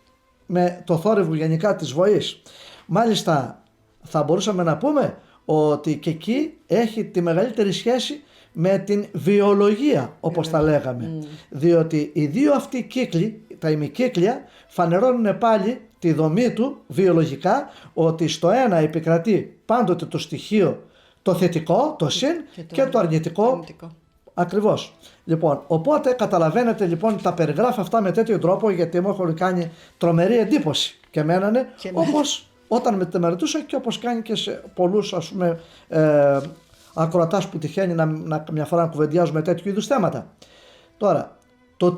με το θόρυβο γενικά της βοής. Μάλιστα θα μπορούσαμε να πούμε ότι και εκεί έχει τη μεγαλύτερη σχέση με την βιολογία, όπως τα λέγαμε. Διότι οι δύο αυτοί κύκλοι, τα ημικύκλια, φανερώνουν πάλι τη δομή του βιολογικά, ότι στο ένα επικρατεί πάντοτε το στοιχείο το θετικό, το συν και το αρνητικό. Ακριβώς. Λοιπόν, οπότε καταλαβαίνετε λοιπόν, τα περιγράφω αυτά με τέτοιο τρόπο γιατί μου έχουν κάνει τρομερή εντύπωση και μένανε όπως όταν με μελετούσα και όπως κάνει και σε πολλούς ας πούμε ακροατάς που τυχαίνει μια φορά να κουβεντιάζουμε τέτοιου είδους θέματα. Τώρα, το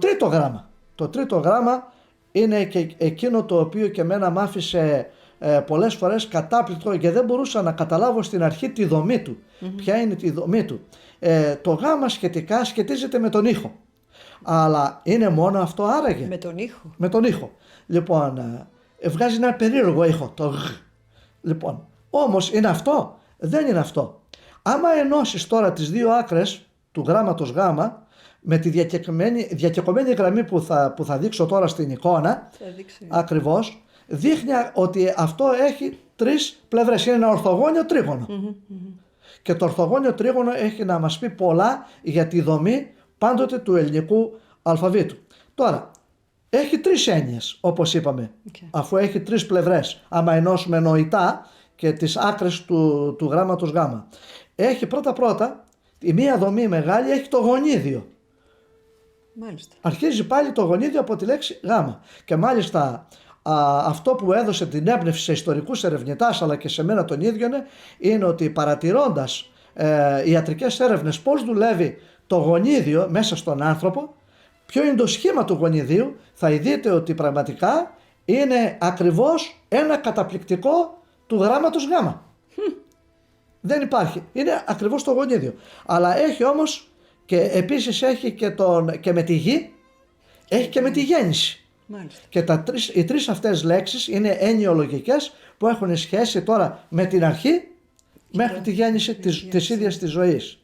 τρίτο γράμμα είναι και εκείνο το οποίο και εμένα μ' άφησε πολλές φορές κατάπληκτο και δεν μπορούσα να καταλάβω στην αρχή τη δομή του. Ποια είναι τη δομή του? Το γάμα σχετικά σχετίζεται με τον ήχο. Αλλά είναι μόνο αυτό άραγε? Με τον ήχο. Λοιπόν, βγάζει ένα περίεργο ήχο, το γ. Λοιπόν, όμως είναι αυτό? Δεν είναι αυτό. Άμα ενώσεις τώρα τις δύο άκρες του γράμματος γάμα με τη διακεκομένη γραμμή που θα δείξω τώρα στην εικόνα, ακριβώς, δείχνει ότι αυτό έχει τρεις πλευρές. Είναι ένα ορθογώνιο τρίγωνο. Και το ορθογώνιο τρίγωνο έχει να μας πει πολλά για τη δομή πάντοτε του ελληνικού αλφαβήτου. Τώρα, έχει τρεις έννοιες, όπως είπαμε, αφού έχει τρεις πλευρές. Άμα ενώσουμε νοητά και τις άκρες του γράμματος γάμα. Έχει πρώτα, η μία δομή μεγάλη έχει το γονίδιο. Μάλιστα. Αρχίζει πάλι το γονίδιο από τη λέξη γάμα. Και μάλιστα αυτό που έδωσε την έμπνευση σε ιστορικούς ερευνητάς αλλά και σε μένα τον ίδιο είναι ότι παρατηρώντας ιατρικές έρευνες πώς δουλεύει το γονίδιο μέσα στον άνθρωπο, ποιο είναι το σχήμα του γονιδίου, θα δείτε ότι πραγματικά είναι ακριβώς ένα καταπληκτικό του γράμματος γάμα. Δεν υπάρχει. Είναι ακριβώς το γονίδιο. Αλλά έχει όμως και επίσης έχει και με τη γη έχει και με τη γέννηση. Μάλιστα. Και οι τρεις αυτές λέξεις είναι εννοιολογικές που έχουν σχέση τώρα με την αρχή μέχρι τη γέννηση της ίδιας της ζωής.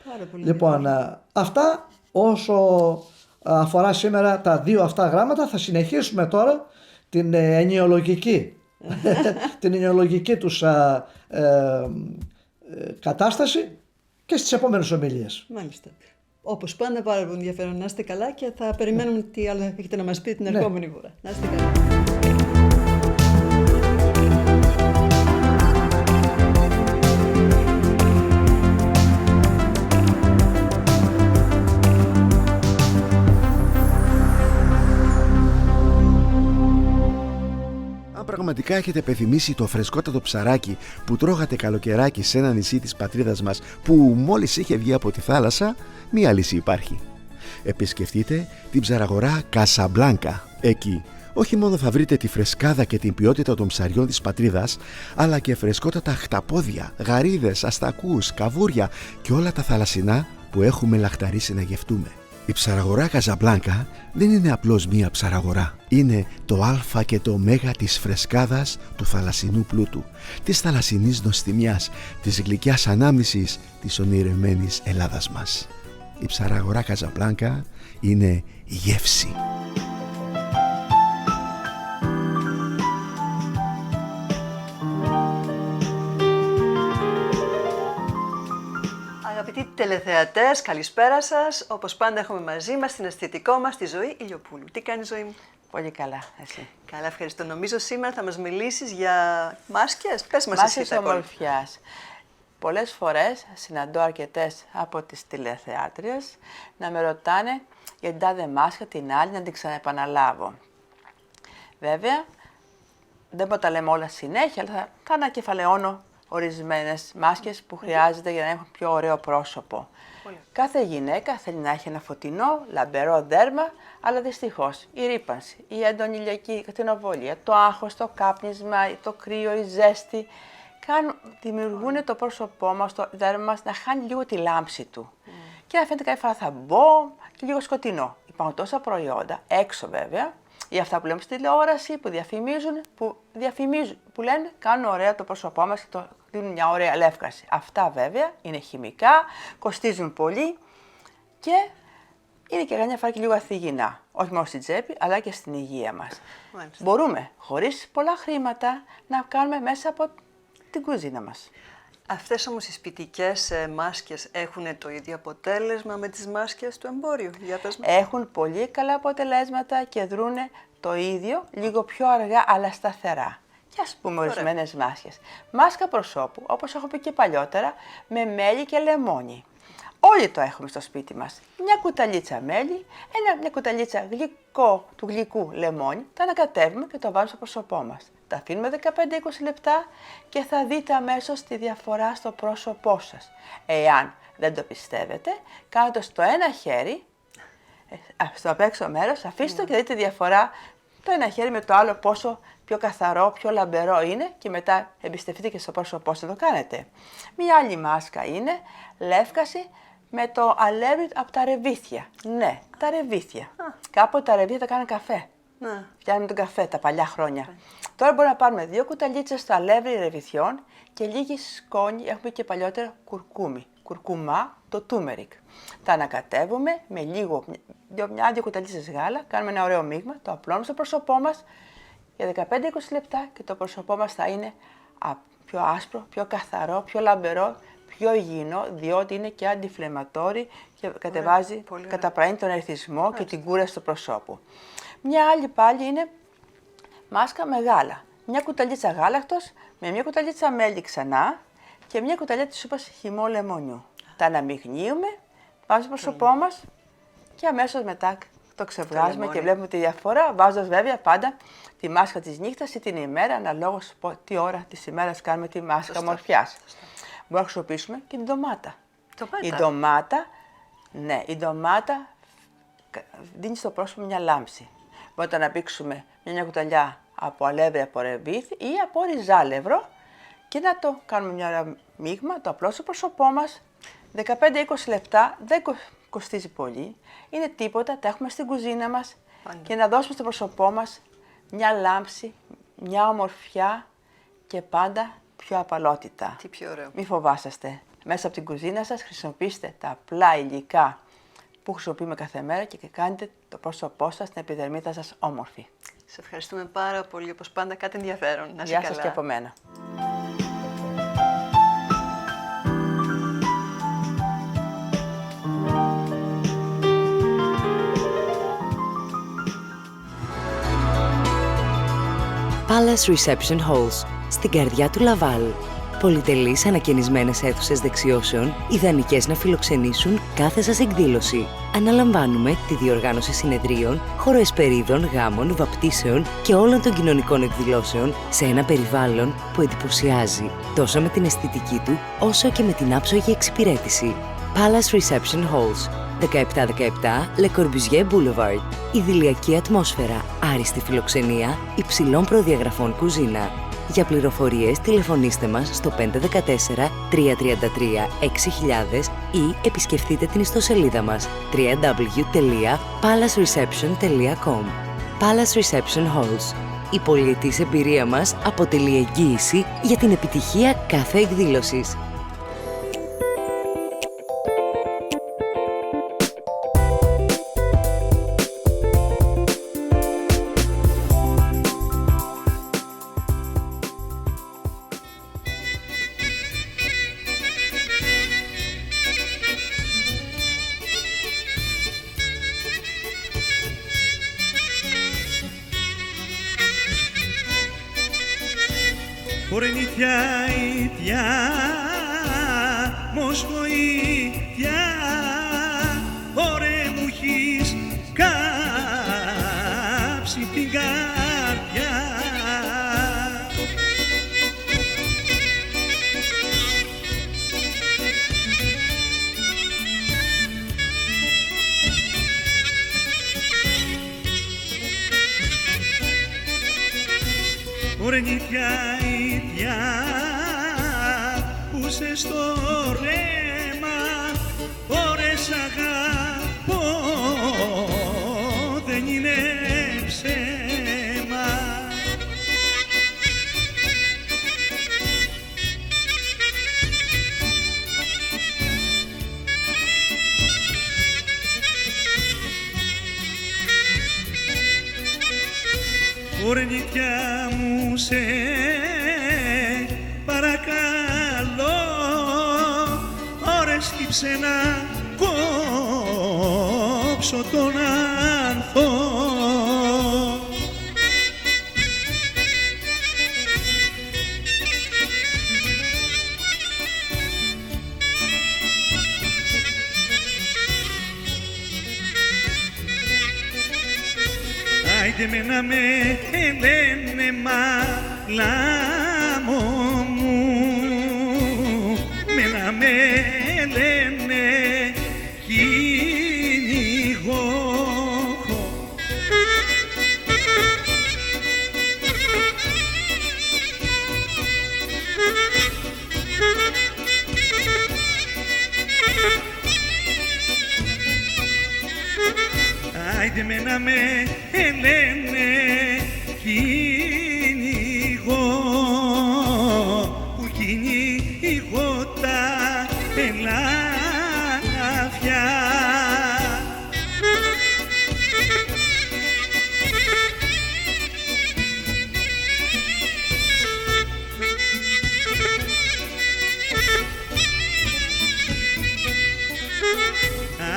Πάρα πολύ Λοιπόν, αυτά όσο αφορά σήμερα τα δύο αυτά γράμματα. Θα συνεχίσουμε τώρα την εννοιολογική την εννοιολογική τους κατάσταση και στις επόμενες ομιλίες. Μάλιστα. Όπως πάντα, πάρα πολύ ενδιαφέρον. Να είστε καλά και θα περιμένουμε τι άλλο έχετε να μας πείτε την ερχόμενη φορά. Να είστε καλά. Αν πραγματικά έχετε επιθυμήσει το φρεσκότατο ψαράκι που τρώγατε καλοκαιράκι σε ένα νησί της πατρίδας μας που μόλις είχε βγει από τη θάλασσα, μία λύση υπάρχει. Επισκεφτείτε την ψαραγορά Καζαμπλάνκα. Εκεί όχι μόνο θα βρείτε τη φρεσκάδα και την ποιότητα των ψαριών της πατρίδας, αλλά και φρεσκότατα χταπόδια, γαρίδες, αστακούς, καβούρια και όλα τα θαλασσινά που έχουμε λαχταρίσει να γευτούμε. Η ψαραγορά Καζαμπλάνκα δεν είναι απλώς μία ψαραγορά. Είναι το α και το ω της φρεσκάδας, του θαλασσινού πλούτου, της θαλασσινής νοστιμιάς, της γλυκιάς ανάμνησης της ονειρεμένης Ελλάδας μας. Η ψαραγορά Καζαμπλάνκα είναι γεύση. Αγαπητοί τηλεθεατές, καλησπέρα σας. Όπως πάντα έχουμε μαζί μας την αισθητικό μας τη Ζωή Ηλιοπούλου. Τι κάνει η Ζωή μου? Πολύ καλά, εσύ? Καλά, ευχαριστώ. Νομίζω σήμερα θα μας μιλήσεις για μάσκες. Πες μας εσύ Μάσκες ομορφιάς. Πολλές φορές συναντώ αρκετές από τις τηλεθεάτριες να με ρωτάνε για την τάδε μάσκα, την άλλη, να την ξαναεπαναλάβω. Βέβαια, δεν μπορώ να τα λέμε όλα συνέχεια, αλλά θα ανακεφαλαιώνω ορισμένες μάσκες που χρειάζεται για να έχουν πιο ωραίο πρόσωπο. Κάθε γυναίκα θέλει να έχει ένα φωτεινό, λαμπερό δέρμα, αλλά δυστυχώς η ρύπανση, η έντονη ηλιακή ακτινοβολία, το άγχος, το κάπνισμα, το κρύο, η ζέστη, δημιουργούν το πρόσωπό μας, το δέρμα μας να χάνει λίγο τη λάμψη του. Και να φαίνεται κάποια φορά θα μπω και λίγο σκοτεινό. Υπάρχουν τόσα προϊόντα, έξω βέβαια, ή αυτά που λέμε στη τηλεόραση, που λένε κάνουν ωραία το πρόσωπό μας και το δίνουν μια ωραία λεύκαση. Αυτά βέβαια είναι χημικά, κοστίζουν πολύ και είναι και καμιά φορά και λίγο αθυγινά. Όχι μόνο στην τσέπη, αλλά και στην υγεία μας. Μάλιστα. Μπορούμε, χωρίς πολλά χρήματα, να κάνουμε μέσα από την κουζίνα μας. Αυτές όμως οι σπιτικές μάσκες έχουν το ίδιο αποτέλεσμα με τις μάσκες του εμπόριου? Για πες μας. Έχουν πολύ καλά αποτελέσματα και δρούν το ίδιο, λίγο πιο αργά αλλά σταθερά. Και ας πούμε ορισμένες μάσκες. Μάσκα προσώπου, όπως έχω πει και παλιότερα, με μέλι και λεμόνι. Όλοι το έχουμε στο σπίτι μας. Μια κουταλίτσα μέλι, μια κουταλίτσα του γλυκού λεμόνι, τα ανακατεύουμε και το βάζουμε στο πρόσωπό μας. Τα αφήνουμε 15-20 λεπτά και θα δείτε αμέσως τη διαφορά στο πρόσωπό σας. Εάν δεν το πιστεύετε, κάντε στο ένα χέρι, στο απ' έξω μέρος, αφήστε το και δείτε τη διαφορά το ένα χέρι με το άλλο πόσο πιο καθαρό, πιο λαμπερό είναι και μετά εμπιστευτείτε και στο πρόσωπό σας να το κάνετε. Μία άλλη μάσκα είναι λεύκαση με το αλεύρι από τα ρεβίθια. Ναι, τα ρεβίθια. Κάποτε τα ρεβίθια τα κάνανε καφέ. Φτιάχνουμε τον καφέ τα παλιά χρόνια. Τώρα μπορούμε να πάρουμε 2 κουταλίτσες στο αλεύρι ρεβιθιών και λίγη σκόνη, έχουμε και παλιότερα κουρκουμά, το τούμερικ. Τα ανακατεύουμε με λίγο, μια-2 κουταλίτσες γάλα, κάνουμε ένα ωραίο μείγμα, το απλώνουμε στο πρόσωπό μας για 15-20 λεπτά και το πρόσωπό μας θα είναι πιο άσπρο, πιο καθαρό, πιο λαμπερό, πιο υγιεινό, διότι είναι και αντιφλεματόρι και κατεβάζει, καταπραίνει τον ερθισμό και την κούραση του προσώπου. Μια άλλη πάλι είναι μάσκα με γάλα. Μια κουταλίτσα γάλακτος με μια κουταλίτσα μέλι ξανά και μια κουταλιά της σούπας χυμό λεμονιού. Τα αναμειγνύουμε, βάζουμε στο πρόσωπό μας και αμέσως μετά το ξεβγάζουμε και βλέπουμε τη διαφορά, βάζοντας βέβαια πάντα τη μάσκα της νύχτας ή την ημέρα, αναλόγως τι ώρα της ημέρας κάνουμε τη μάσκα ομορφιάς. Μπορούμε να χρησιμοποιήσουμε και την ντομάτα. Η ντομάτα, ναι, η ντομάτα δίνει στο πρόσωπο μια λάμψη. Μπορούμε να αναπήξουμε μια κουταλιά από αλεύρι, από ρεβίθι ή από ριζάλευρο και να το κάνουμε μια μείγμα, το απλό στο πρόσωπό μας, 15-20 λεπτά, δεν κοστίζει πολύ, είναι τίποτα, τα έχουμε στην κουζίνα μας και να δώσουμε στο πρόσωπό μας μια λάμψη, μια ομορφιά και πάντα πιο απαλότητα. Τι πιο ωραίο. Μη φοβάσαστε. Μέσα από την κουζίνα σας χρησιμοποιήστε τα απλά υλικά που χρησιμοποιούμε κάθε μέρα και κάνετε το πρόσωπό σας, την επιδερμίδα σας όμορφη. Σε ευχαριστούμε πάρα πολύ, όπως πάντα κάτι ενδιαφέρον. Να είσαι Γεια καλά. σας και από μένα. Palace Reception Halls, στην καρδιά του Λαβάλ. Πολυτελείς ανακαινισμένες αίθουσες δεξιώσεων, ιδανικές να φιλοξενήσουν κάθε σας εκδήλωση. Αναλαμβάνουμε τη διοργάνωση συνεδρίων, χωροεσπερίδων, γάμων, βαπτίσεων και όλων των κοινωνικών εκδηλώσεων σε ένα περιβάλλον που εντυπωσιάζει, τόσο με την αισθητική του, όσο και με την άψογη εξυπηρέτηση. Palace Reception Halls, 1717 Le Corbusier Boulevard. Ιδηλιακή ατμόσφαιρα, άριστη φιλοξενία, υψηλών προδιαγραφών κουζίνα. Για πληροφορίες τηλεφωνήστε μας στο 514 333 6000 ή επισκεφτείτε την ιστοσελίδα μας www.palacereception.com. Palace Reception Halls. Η πολυετής εμπειρία μας αποτελεί εγγύηση για την επιτυχία κάθε εκδήλωσης. Ορνήθια ίδια, μοσχοίδια, ωρε μου έχεις κάψει την καρδιά. Ορνήθια ίδια που σε στο ρέμα, ώρες αγαπώ, δεν είναι ψέμα. Ορνήθια μου σε παρακαλώ, ώρες κύψε να κόψω τον άνθο. Άιντε με να με λένε μαλάμο μου, με να με λένε κυνηγό. Άιντε με να με λένε κυνηγό, που κυνηγώ τα ελάφια.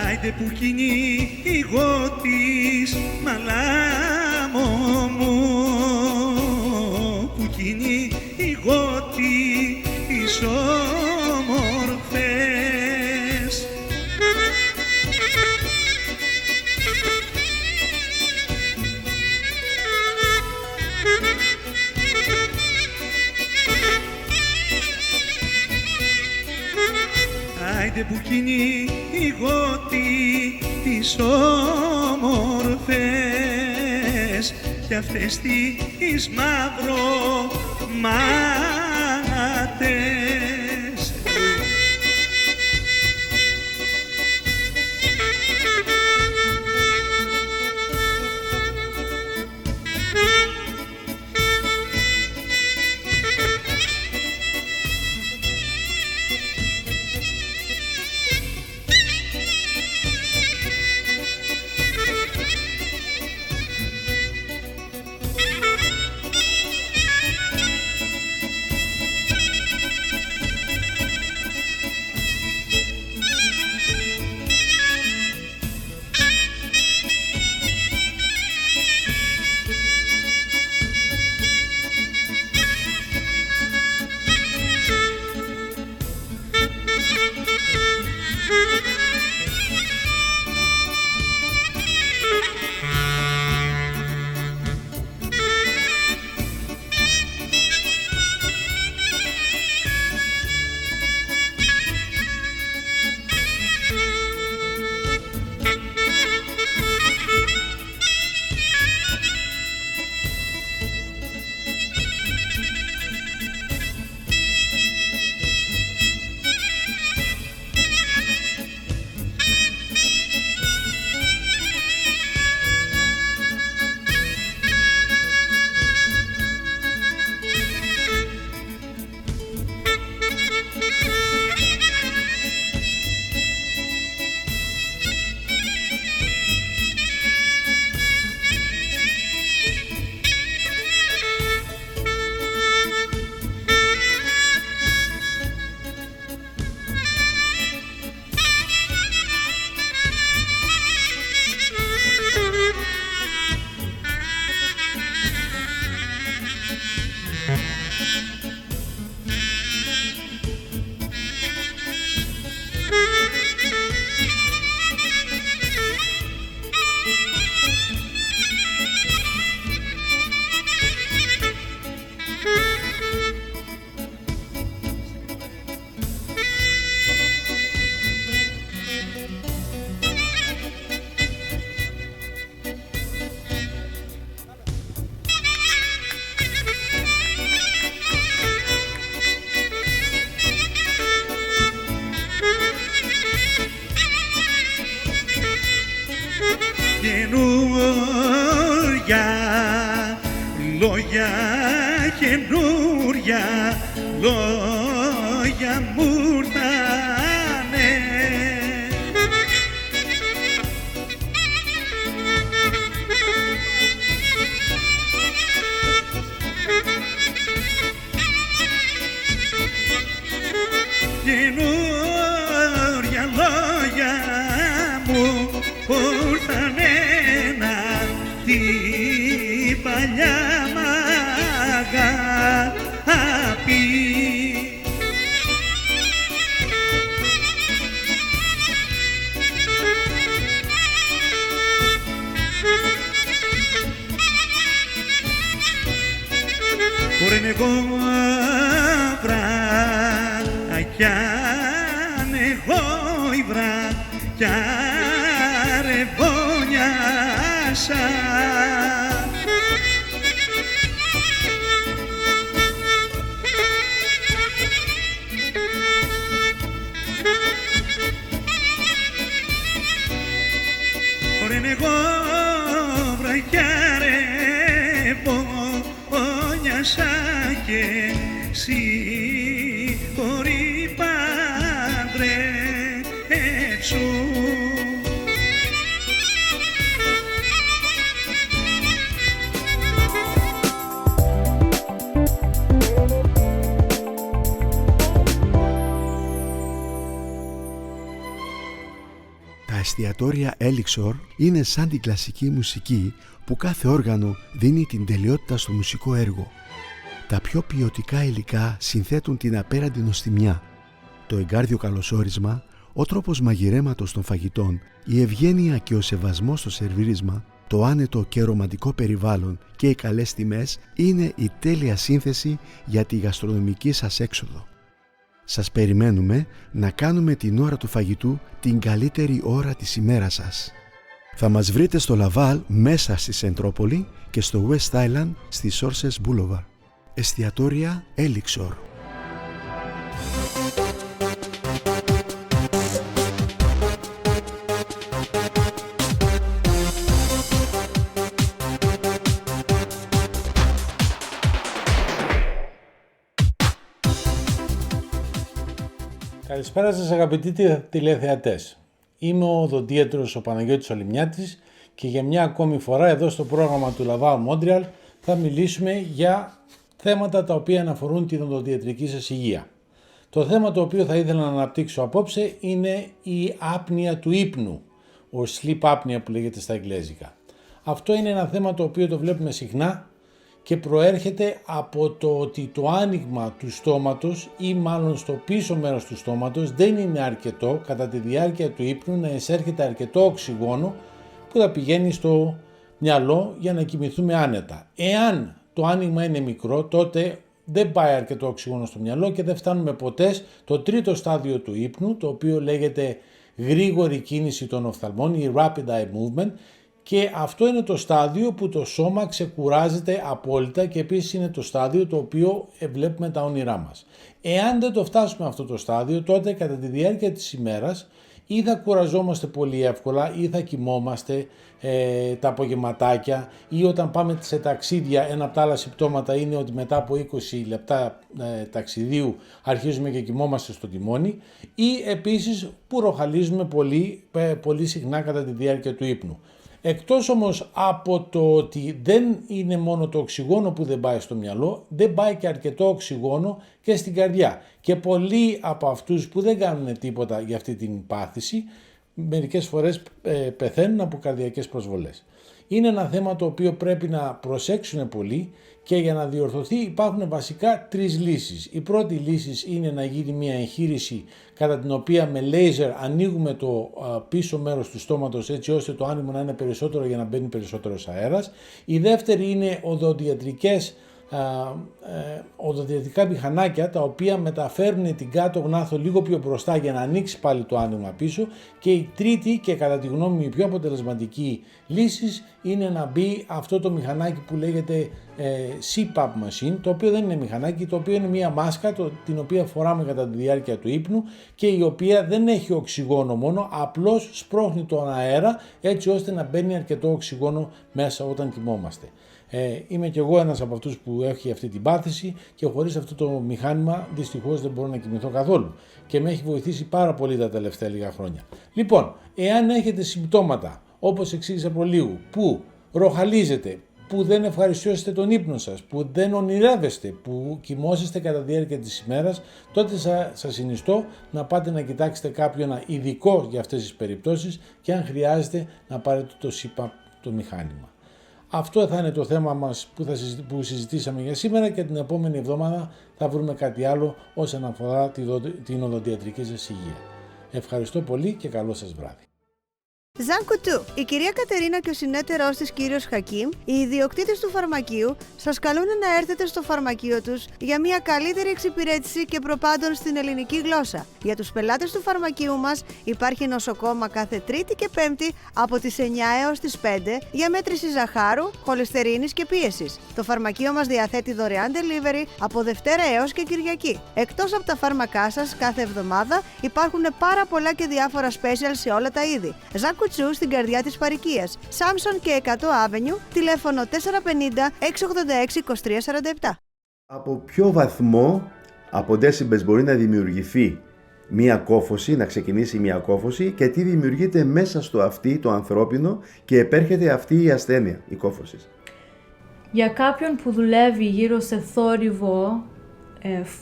Άιντε που κυνηγώ τις μαλάμο μου, που κυνηγώ τις όμορφες. Άιντε που κυνηγώ τις όμορφες κι αυτές τις μαυρομάτες. την παλιά μ' αγάπη. Φορέν εγώ βρακιάν, εγώ η βρακιά ρεβόνιασα. Φορέν εγώ βρακιά ρεβόνιασα και συγχωρεί παντρέψου. Τα εστιατόρια Elixir είναι σαν την κλασική μουσική που κάθε όργανο δίνει την τελειότητα στο μουσικό έργο. Τα πιο ποιοτικά υλικά συνθέτουν την απέραντη νοστιμιά. Το εγκάρδιο καλωσόρισμα, ο τρόπος μαγειρέματος των φαγητών, η ευγένεια και ο σεβασμός στο σερβίρισμα, το άνετο και ρομαντικό περιβάλλον και οι καλές τιμές είναι η τέλεια σύνθεση για τη γαστρονομική σας έξοδο. Σας περιμένουμε να κάνουμε την ώρα του φαγητού την καλύτερη ώρα της ημέρας σας. Θα μας βρείτε στο Λαβάλ μέσα στη Σεντρόπολη και στο West Island στη Sources Boulevard. Εστιατόρια Elixir. Καλησπέρα σας αγαπητοί τηλεθεατές. Είμαι ο οδοντίατρος ο Παναγιώτης Ολυμιάτης και για μια ακόμη φορά εδώ στο πρόγραμμα του Laval Montreal θα μιλήσουμε για θέματα τα οποία αναφορούν την οδοντιατρική σας υγεία. Το θέμα το οποίο θα ήθελα να αναπτύξω απόψε είναι η άπνοια του ύπνου, ο sleep apnea που λέγεται στα εγγλέζικα. Αυτό είναι ένα θέμα το οποίο το βλέπουμε συχνά και προέρχεται από το ότι το άνοιγμα του στόματος ή μάλλον στο πίσω μέρος του στόματος δεν είναι αρκετό κατά τη διάρκεια του ύπνου να εισέρχεται αρκετό οξυγόνο που θα πηγαίνει στο μυαλό για να κοιμηθούμε άνετα. Εάν το άνοιγμα είναι μικρό, τότε δεν πάει αρκετό οξυγόνο στο μυαλό και δεν φτάνουμε ποτέ στο τρίτο στάδιο του ύπνου, το οποίο λέγεται γρήγορη κίνηση των οφθαλμών ή rapid eye movement, και αυτό είναι το στάδιο που το σώμα ξεκουράζεται απόλυτα και επίσης είναι το στάδιο το οποίο βλέπουμε τα όνειρά μας. Εάν δεν το φτάσουμε αυτό το στάδιο, τότε κατά τη διάρκεια της ημέρας ή θα κουραζόμαστε πολύ εύκολα ή θα κοιμόμαστε τα απογευματάκια, ή όταν πάμε σε ταξίδια, ένα από τα άλλα συμπτώματα είναι ότι μετά από 20 λεπτά ταξιδίου αρχίζουμε και κοιμόμαστε στο τιμόνι, ή επίσης που ροχαλίζουμε πολύ συχνά κατά τη διάρκεια του ύπνου. Εκτός όμως από το ότι δεν είναι μόνο το οξυγόνο που δεν πάει στο μυαλό, δεν πάει και αρκετό οξυγόνο και στην καρδιά. Και πολλοί από αυτούς που δεν κάνουν τίποτα για αυτή την πάθηση, μερικές φορές πεθαίνουν από καρδιακές προσβολές. Είναι ένα θέμα το οποίο πρέπει να προσέξουν πολύ και για να διορθωθεί υπάρχουν βασικά τρεις λύσεις. Η πρώτη λύση είναι να γίνει μια εγχείρηση κατά την οποία με λέιζερ ανοίγουμε το πίσω μέρος του στόματος έτσι ώστε το άνοιγμα να είναι περισσότερο για να μπαίνει περισσότερος αέρας. Η δεύτερη είναι οδοντιατρικά μηχανάκια τα οποία μεταφέρουν την κάτω γνάθο λίγο πιο μπροστά για να ανοίξει πάλι το άνοιγμα πίσω, και η τρίτη και κατά τη γνώμη μου η πιο αποτελεσματική λύση είναι να μπει αυτό το μηχανάκι που λέγεται CPAP machine, το οποίο δεν είναι μηχανάκι, το οποίο είναι μια μάσκα την οποία φοράμε κατά τη διάρκεια του ύπνου και η οποία δεν έχει οξυγόνο μόνο, απλώς σπρώχνει τον αέρα έτσι ώστε να μπαίνει αρκετό οξυγόνο μέσα όταν κοιμόμαστε. Είμαι και εγώ ένας από αυτούς που έχει αυτή την πάθηση και χωρίς αυτό το μηχάνημα δυστυχώς δεν μπορώ να κοιμηθώ καθόλου και με έχει βοηθήσει πάρα πολύ τα τελευταία λίγα χρόνια. Λοιπόν, εάν έχετε συμπτώματα όπως εξήγησα προλίγου, που ροχαλίζετε, που δεν ευχαριστιώσετε τον ύπνο σας, που δεν ονειρεύεστε, που κοιμόσαστε κατά τη διάρκεια της ημέρας, τότε σας συνιστώ να πάτε να κοιτάξετε κάποιον ειδικό για αυτές τις περιπτώσεις και αν χρειάζεται να πάρετε το CPAP το μηχάνημα. Αυτό θα είναι το θέμα μας που συζητήσαμε για σήμερα και την επόμενη εβδομάδα θα βρούμε κάτι άλλο όσον αφορά την οδοντιατρική σας υγεία. Ευχαριστώ πολύ και καλό σας βράδυ. Ζαν Κουτού, η κυρία Κατερίνα και ο συνέτερός της κύριος Χακίμ, οι ιδιοκτήτες του φαρμακείου, σας καλούν να έρθετε στο φαρμακείο τους για μια καλύτερη εξυπηρέτηση και προπάντων στην ελληνική γλώσσα. Για τους πελάτες του φαρμακείου μας υπάρχει νοσοκόμα κάθε Τρίτη και Πέμπτη από τις 9 έως τις 5 για μέτρηση ζαχάρου, χολεστερίνης και πίεσης. Το φαρμακείο μας διαθέτει δωρεάν delivery από Δευτέρα έως και Κυριακή. Εκτός από τα φάρμακά σας, κάθε εβδομάδα υπάρχουν πάρα πολλά και διάφορα special σε όλα τα είδη. Κουτσού στην καρδιά της Παροικίας, Σάμσον και 100 Avenue, τηλέφωνο 450-686-2347. Από ποιο βαθμό από decibels μπορεί να δημιουργηθεί μία κόφωση, να ξεκινήσει μία κόφωση και τι δημιουργείται μέσα στο αυτί το ανθρώπινο και επέρχεται αυτή η ασθένεια, η κόφωση. Για κάποιον που δουλεύει γύρω σε θόρυβο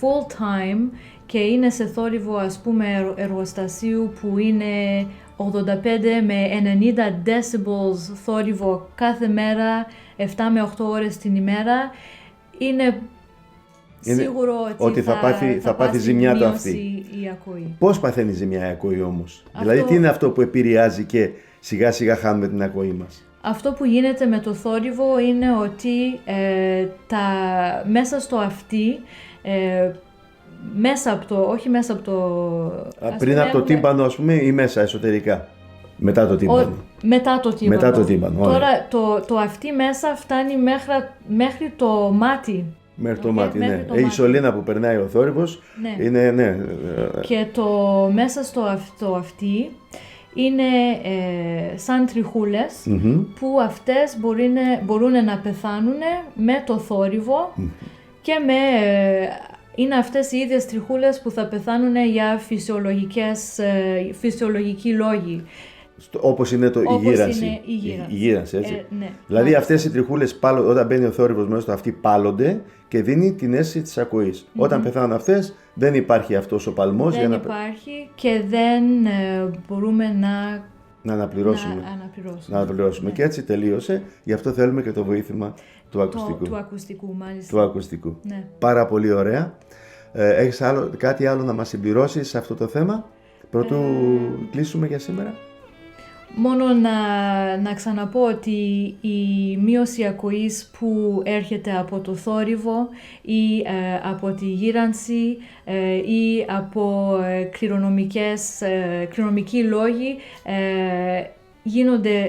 full time και είναι σε θόρυβο ας πούμε εργοστασίου που είναι 85 με 90 decibels θόρυβο κάθε μέρα, 7 με 8 ώρες την ημέρα, είναι σίγουρο ότι θα πάθει ζημιά το αυτή. Η ακοή. Πώς παθαίνει ζημιά η ακοή όμως? Δηλαδή τι είναι αυτό που επηρεάζει και σιγά σιγά χάνουμε την ακοή μας? Αυτό που γίνεται με το θόρυβο είναι ότι μέσα στο αυτί, μέσα από το, όχι μέσα από το... Πριν από το τύμπανο ας πούμε ή μέσα εσωτερικά? Μετά το τύμπανο. Μετά το τύμπανο. Τώρα το αυτί μέσα φτάνει μέχρι το μάτι. Μέχρι το μάτι, ναι. Η σωλήνα που περνάει ο θόρυβος είναι, ναι. Και μέσα στο αυτί είναι σαν τριχούλες που αυτές μπορούν να πεθάνουν με το θόρυβο και είναι αυτές οι ίδιες τριχούλες που θα πεθάνουν για φυσιολογικοί λόγοι. Όπως είναι η γύρανση, έτσι. Ναι. Δηλαδή αυτές οι τριχούλες όταν μπαίνει ο θόρυβος μέσα στο αυτί πάλλονται και δίνει την αίσθηση της ακοής. Όταν πεθάνουν αυτές δεν υπάρχει αυτός ο παλμός. Δεν υπάρχει και δεν μπορούμε να αναπληρώσουμε. Και έτσι τελείωσε. Γι' αυτό θέλουμε και το βοήθημα του ακουστικού. Του ακουστικού, μάλιστα. Του ακουστικού. Ναι. Πάρα πολύ ωραία. Έχεις κάτι άλλο να μας συμπληρώσεις σε αυτό το θέμα πρωτού κλείσουμε για σήμερα? Μόνο να ξαναπώ ότι η μείωση ακοής που έρχεται από το θόρυβο ή από τη γύρανση ή από κληρονομικοί λόγοι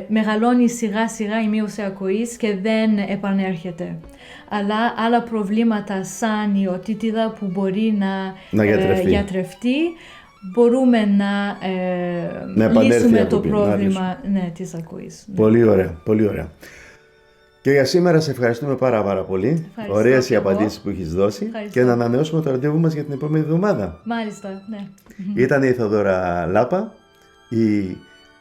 μεγαλώνει σιγά σιγά η μείωση ακοής και δεν επανέρχεται. Αλλά άλλα προβλήματα σαν η οτίτιδα που μπορεί να γιατρευτεί, μπορούμε να λύσουμε το πρόβλημα της ακοής. Πολύ ωραία, πολύ ωραία. Και για σήμερα σε ευχαριστούμε πάρα πολύ. Ωραίες οι απαντήσεις που έχεις δώσει. Ευχαριστώ. Και να ανανεώσουμε το ραντεβού μας για την επόμενη εβδομάδα. Μάλιστα, ναι. Ήταν η Θοδώρα Λάπα,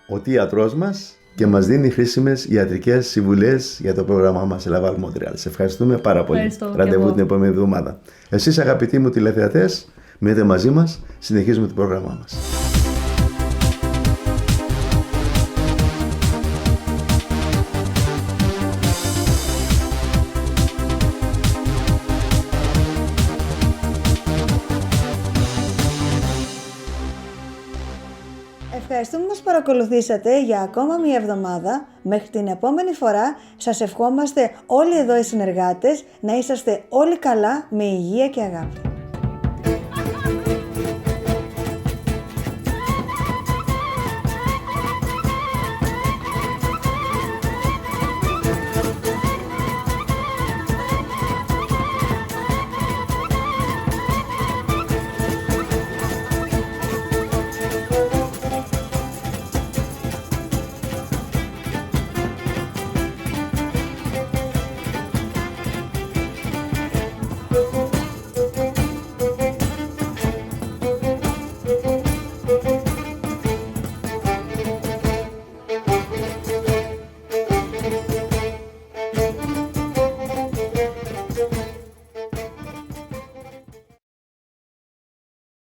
ο τίατρός μας και μας δίνει χρήσιμες ιατρικές συμβουλές για το πρόγραμμά μας Laval Montreal. Σε ευχαριστούμε πάρα πολύ. Ραντεβού την επόμενη εβδομάδα. Εσείς αγαπητοί μου τηλεθεατές, μείνετε μαζί μας, συνεχίζουμε το πρόγραμμά μας. Ευχαριστούμε που μας παρακολουθήσατε για ακόμα μία εβδομάδα. Μέχρι την επόμενη φορά σας ευχόμαστε όλοι εδώ οι συνεργάτες να είσαστε όλοι καλά με υγεία και αγάπη.